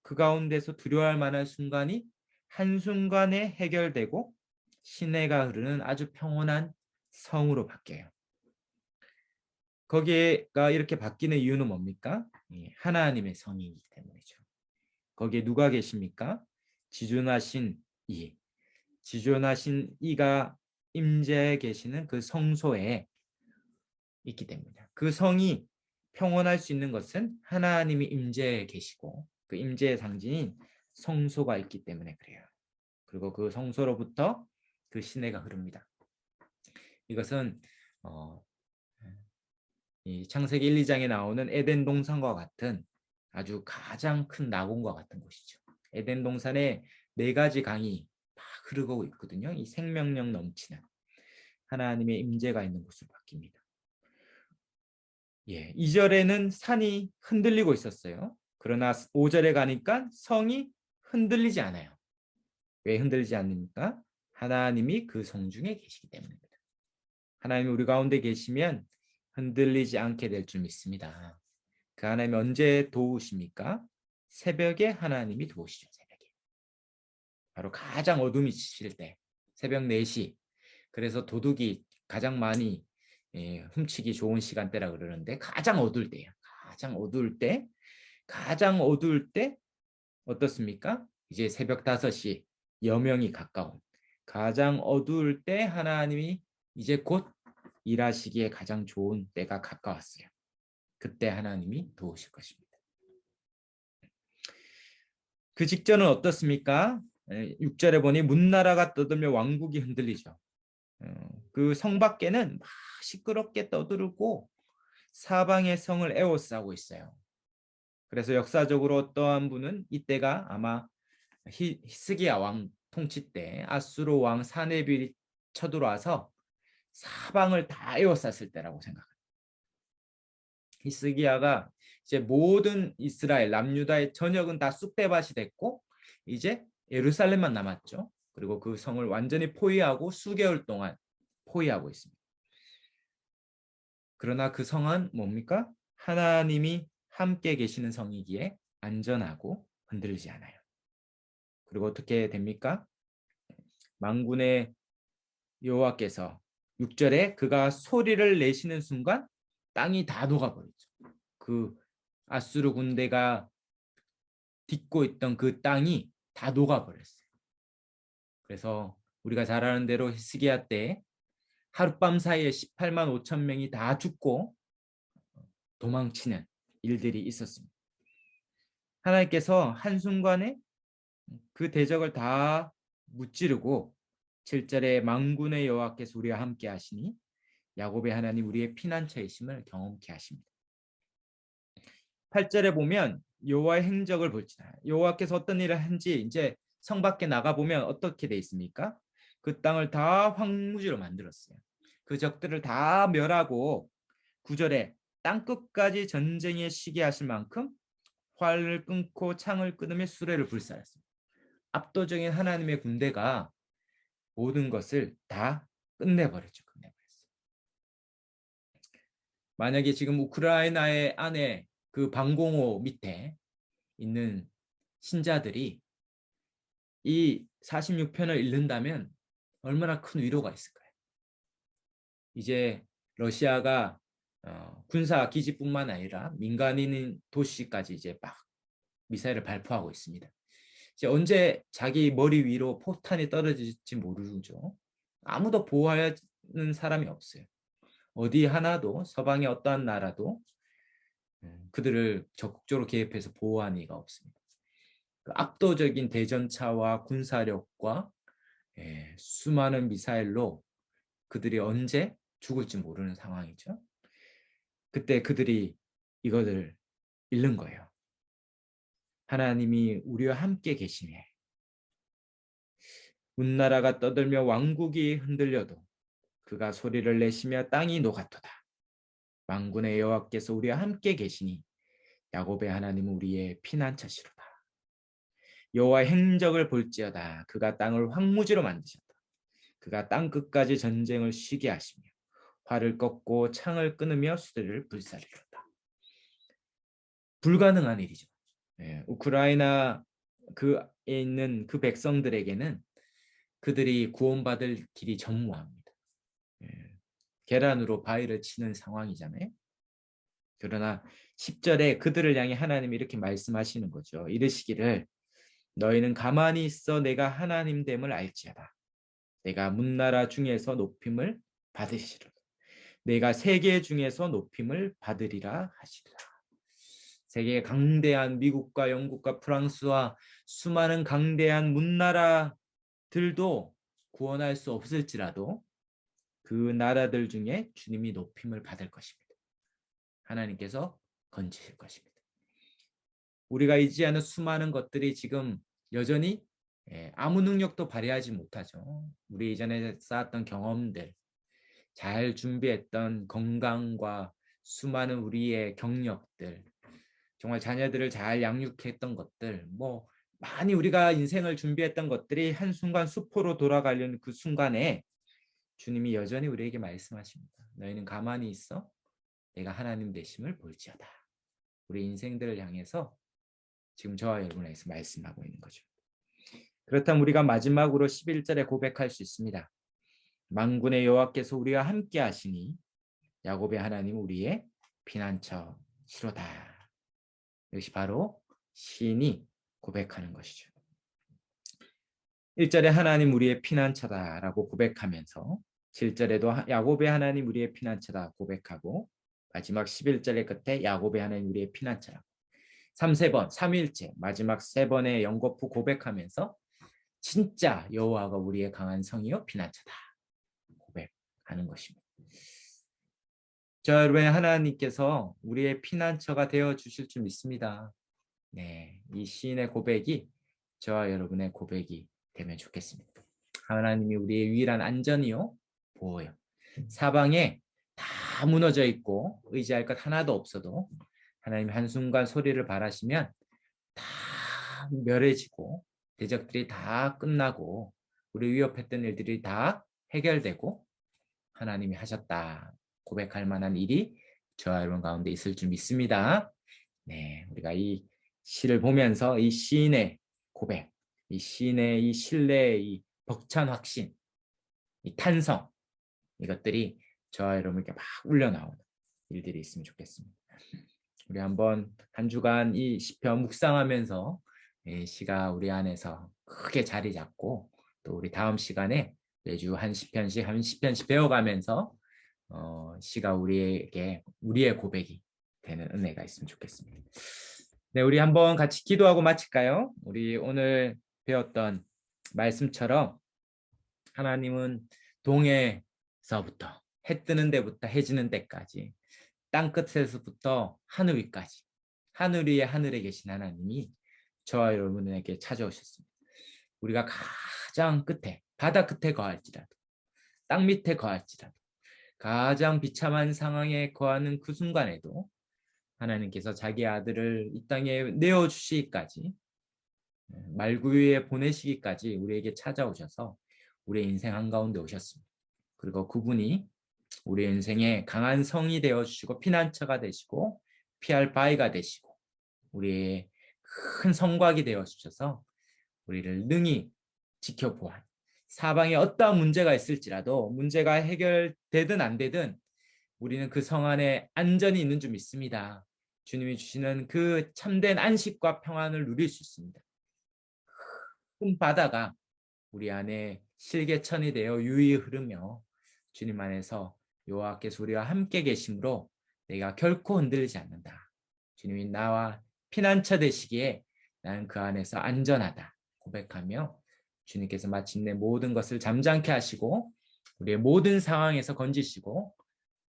그 가운데서 두려워할 만한 순간이 한순간에 해결되고 시내가 흐르는 아주 평온한 성으로 바뀌어요. 거기가 이렇게 바뀌는 이유는 뭡니까? 하나님의 성이기 때문이죠. 거기에 누가 계십니까? 지존하신 이가 임재해 계시는 그 성소에 있기 때문이다. 그 성이 평온할 수 있는 것은 하나님이 임재해 계시고 그 임재의 상징인 성소가 있기 때문에 그래요. 그리고 그 성소로부터 그 시내가 흐릅니다. 이것은 이 창세기 1, 2장에 나오는 에덴 동산과 같은 아주 가장 큰 낙원과 같은 곳이죠. 에덴 동산에 4가지 강이 막 흐르고 있거든요. 이 생명력 넘치는 하나님의 임재가 있는 곳으로 바뀝니다. 예, 2절에는 산이 흔들리고 있었어요. 그러나 5절에 가니까 성이 흔들리지 않아요. 왜 흔들리지 않습니까? 하나님이 그 성 중에 계시기 때문입니다. 하나님이 우리 가운데 계시면 흔들리지 않게 될 줄 믿습니다. 그 하나님이 언제 도우십니까? 새벽에 하나님이 도우시죠. 새벽에. 바로 가장 어둠이 지칠 때, 새벽 4시. 그래서 도둑이 가장 많이 훔치기 좋은 시간대라 그러는데 가장 어두울 때예요. 가장 어두울 때 어떻습니까? 이제 새벽 5시 여명이 가까운 가장 어두울 때 하나님이 이제 곧 일하시기에 가장 좋은 때가 가까웠어요. 그때 하나님이 도우실 것입니다. 그 직전은 어떻습니까? 6절에 보니 문나라가 떠들며 왕국이 흔들리죠. 그 성 밖에는 막 시끄럽게 떠들고 사방의 성을 에워싸고 있어요. 그래서 역사적으로 어떠한 분은 이때가 아마 히스기야 왕 통치 때 아수르 왕 사네빌이 쳐들어와서 사방을 다 에워쌌을 때라고 생각합니다. 히스기야가 이제 모든 이스라엘 남유다의 전역은 다 쑥대밭이 됐고 이제 예루살렘만 남았죠. 그리고 그 성을 완전히 포위하고 수개월 동안 포위하고 있습니다. 그러나 그 성은 뭡니까? 하나님이 함께 계시는 성이기에 안전하고 흔들리지 않아요. 그리고 어떻게 됩니까? 만군의 여호와께서 6절에 그가 소리를 내시는 순간 땅이 다 녹아버리죠. 그 아수르 군대가 딛고 있던 그 땅이 다 녹아버렸어요. 그래서 우리가 잘 아는 대로 히스기야 때 하룻밤 사이에 18만 5천 명이 다 죽고 도망치는 일들이 있었습니다. 하나님께서 한순간에 그 대적을 다 무찌르고 7절에 만군의 여호와께서 우리와 함께 하시니 야곱의 하나님 우리의 피난처이심을 경험케 하십니다. 8절에 보면 여호와의 행적을 볼지다. 여호와께서 어떤 일을 한지 이제 성 밖에 나가 보면 어떻게 돼 있습니까? 그 땅을 다 황무지로 만들었어요. 그 적들을 다 멸하고 9절에 땅 끝까지 전쟁에 쉬게 하실 만큼 활을 끊고 창을 끊으며 수레를 불살랐습니다. 압도적인 하나님의 군대가 모든 것을 다 끝내버렸죠. 만약에 지금 우크라이나의 안에 그 방공호 밑에 있는 신자들이 이 46편을 읽는다면 얼마나 큰 위로가 있을까요? 이제 러시아가 군사 기지뿐만 아니라 민간인 도시까지 이제 막 미사일을 발포하고 있습니다. 이제 언제 자기 머리 위로 포탄이 떨어질지 모르죠. 아무도 보호하는 사람이 없어요. 어디 하나도 서방의 어떠한 나라도 그들을 적극적으로 개입해서 보호하는 이가 없습니다. 그 압도적인 대전차와 군사력과 수많은 미사일로 그들이 언제 죽을지 모르는 상황이죠. 그때 그들이 이것을 잃는 거예요. 하나님이 우리와 함께 계시네. 문나라가 떠들며 왕국이 흔들려도 그가 소리를 내시며 땅이 녹아도다. 만군의 여호와께서 우리와 함께 계시니 야곱의 하나님은 우리의 피난처시로다. 여호와의 행적을 볼지어다. 그가 땅을 황무지로 만드셨다. 그가 땅 끝까지 전쟁을 쉬게 하시며 활을 꺾고 창을 끊으며 수레를 불살리렸다. 불가능한 일이죠. 우크라이나 그에 있는 그 백성들에게는 그들이 구원받을 길이 전무합니다. 계란으로 바위를 치는 상황이잖아요. 그러나 10절에 그들을 향해 하나님이 이렇게 말씀하시는 거죠. 이르시기를 너희는 가만히 있어 내가 하나님됨을 알지어다. 내가 문나라 중에서 높임을 받으시리라. 내가 세계 중에서 높임을 받으리라 하시리라. 세계의 강대한 미국과 영국과 프랑스와 수많은 강대한 문나라들도 구원할 수 없을지라도 그 나라들 중에 주님이 높임을 받을 것입니다. 하나님께서 건지실 것입니다. 우리가 의지하는 수많은 것들이 지금 여전히 아무 능력도 발휘하지 못하죠. 우리 이전에 쌓았던 경험들, 잘 준비했던 건강과 수많은 우리의 경력들, 정말 자녀들을 잘 양육했던 것들, 뭐 많이 우리가 인생을 준비했던 것들이 한순간 수포로 돌아가려는 그 순간에 주님이 여전히 우리에게 말씀하십니다. 너희는 가만히 있어. 내가 하나님 되심을 볼지어다. 우리 인생들을 향해서 지금 저와 여러분에게서 말씀하고 있는 거죠. 그렇다면 우리가 마지막으로 11절에 고백할 수 있습니다. 만군의 여호와께서 우리와 함께 하시니 야곱의 하나님 우리의 피난처시로다. 이것이 바로 시인이 고백하는 것이죠. 1절에 하나님 우리의 피난처다라고 고백하면서 7절에도 야곱의 하나님 우리의 피난처다 고백하고 마지막 11절의 끝에 야곱의 하나님 우리의 피난처라 3번 3일째 마지막 3번의 연거푸 고백하면서 진짜 여호와가 우리의 강한 성이요 피난처다 고백하는 것입니다. 여러분, 하나님께서 우리의 피난처가 되어 주실 줄 믿습니다. 네, 이 시인의 고백이 저와 여러분의 고백이 되면 좋겠습니다. 하나님이 우리의 유일한 안전이요 보호요. 사방에 다 무너져 있고 의지할 것 하나도 없어도 하나님 한순간 소리를 발하시면 다 멸해지고 대적들이 다 끝나고 우리 위협했던 일들이 다 해결되고 하나님이 하셨다 고백할 만한 일이 저와 여러분 가운데 있을 줄 믿습니다. 네, 우리가 이 시를 보면서 이 시인의 고백, 이 시인의 이 신뢰의 이 벅찬 확신, 이 탄성 이것들이 저와 여러분에게 막 울려 나오는 일들이 있으면 좋겠습니다. 우리 한번 한 주간 이 시편 묵상하면서 이 시가 우리 안에서 크게 자리 잡고 또 우리 다음 시간에 매주 한 시편씩 배워가면서 시가 우리에게 우리의 고백이 되는 은혜가 있으면 좋겠습니다. 네, 우리 한번 같이 기도하고 마칠까요? 우리 오늘 배웠던 말씀처럼 하나님은 동해서부터 해 뜨는 데부터 해 지는 데까지 땅 끝에서부터 하늘 위까지 하늘 위에 하늘에 계신 하나님이 저와 여러분에게 찾아오셨습니다. 우리가 가장 끝에 바다 끝에 거할지라도 땅 밑에 거할지라도 가장 비참한 상황에 거하는 그 순간에도 하나님께서 자기 아들을 이 땅에 내어주시기까지 말구 위에 보내시기까지 우리에게 찾아오셔서 우리의 인생 한가운데 오셨습니다. 그리고 그분이 우리 인생에 강한 성이 되어주시고 피난처가 되시고 피할 바위가 되시고 우리의 큰 성곽이 되어주셔서 우리를 능히 지켜보아 사방에 어떠한 문제가 있을지라도 문제가 해결되든 안 되든 우리는 그 성 안에 안전이 있는 줄 믿습니다. 주님이 주시는 그 참된 안식과 평안을 누릴 수 있습니다. 큰 바다가 우리 안에 실개천이 되어 유유히 흐르며 주님 안에서 여호와께서 우리와 함께 계심으로 내가 결코 흔들리지 않는다. 주님이 나와 피난처 되시기에 나는 그 안에서 안전하다 고백하며 주님께서 마침내 모든 것을 잠잠케 하시고 우리의 모든 상황에서 건지시고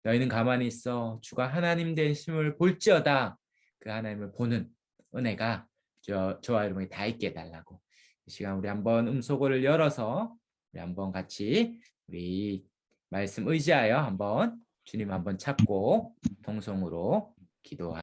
너희는 가만히 있어 주가 하나님 되심을 볼지어다 그 하나님을 보는 은혜가 저와 여러분이 다 있게 해달라고 이 시간 우리 한번 음소거를 열어서 우리 한번 같이 우리 말씀 의지하여 한번 주님 한번 찾고 통성으로 기도하겠습니다.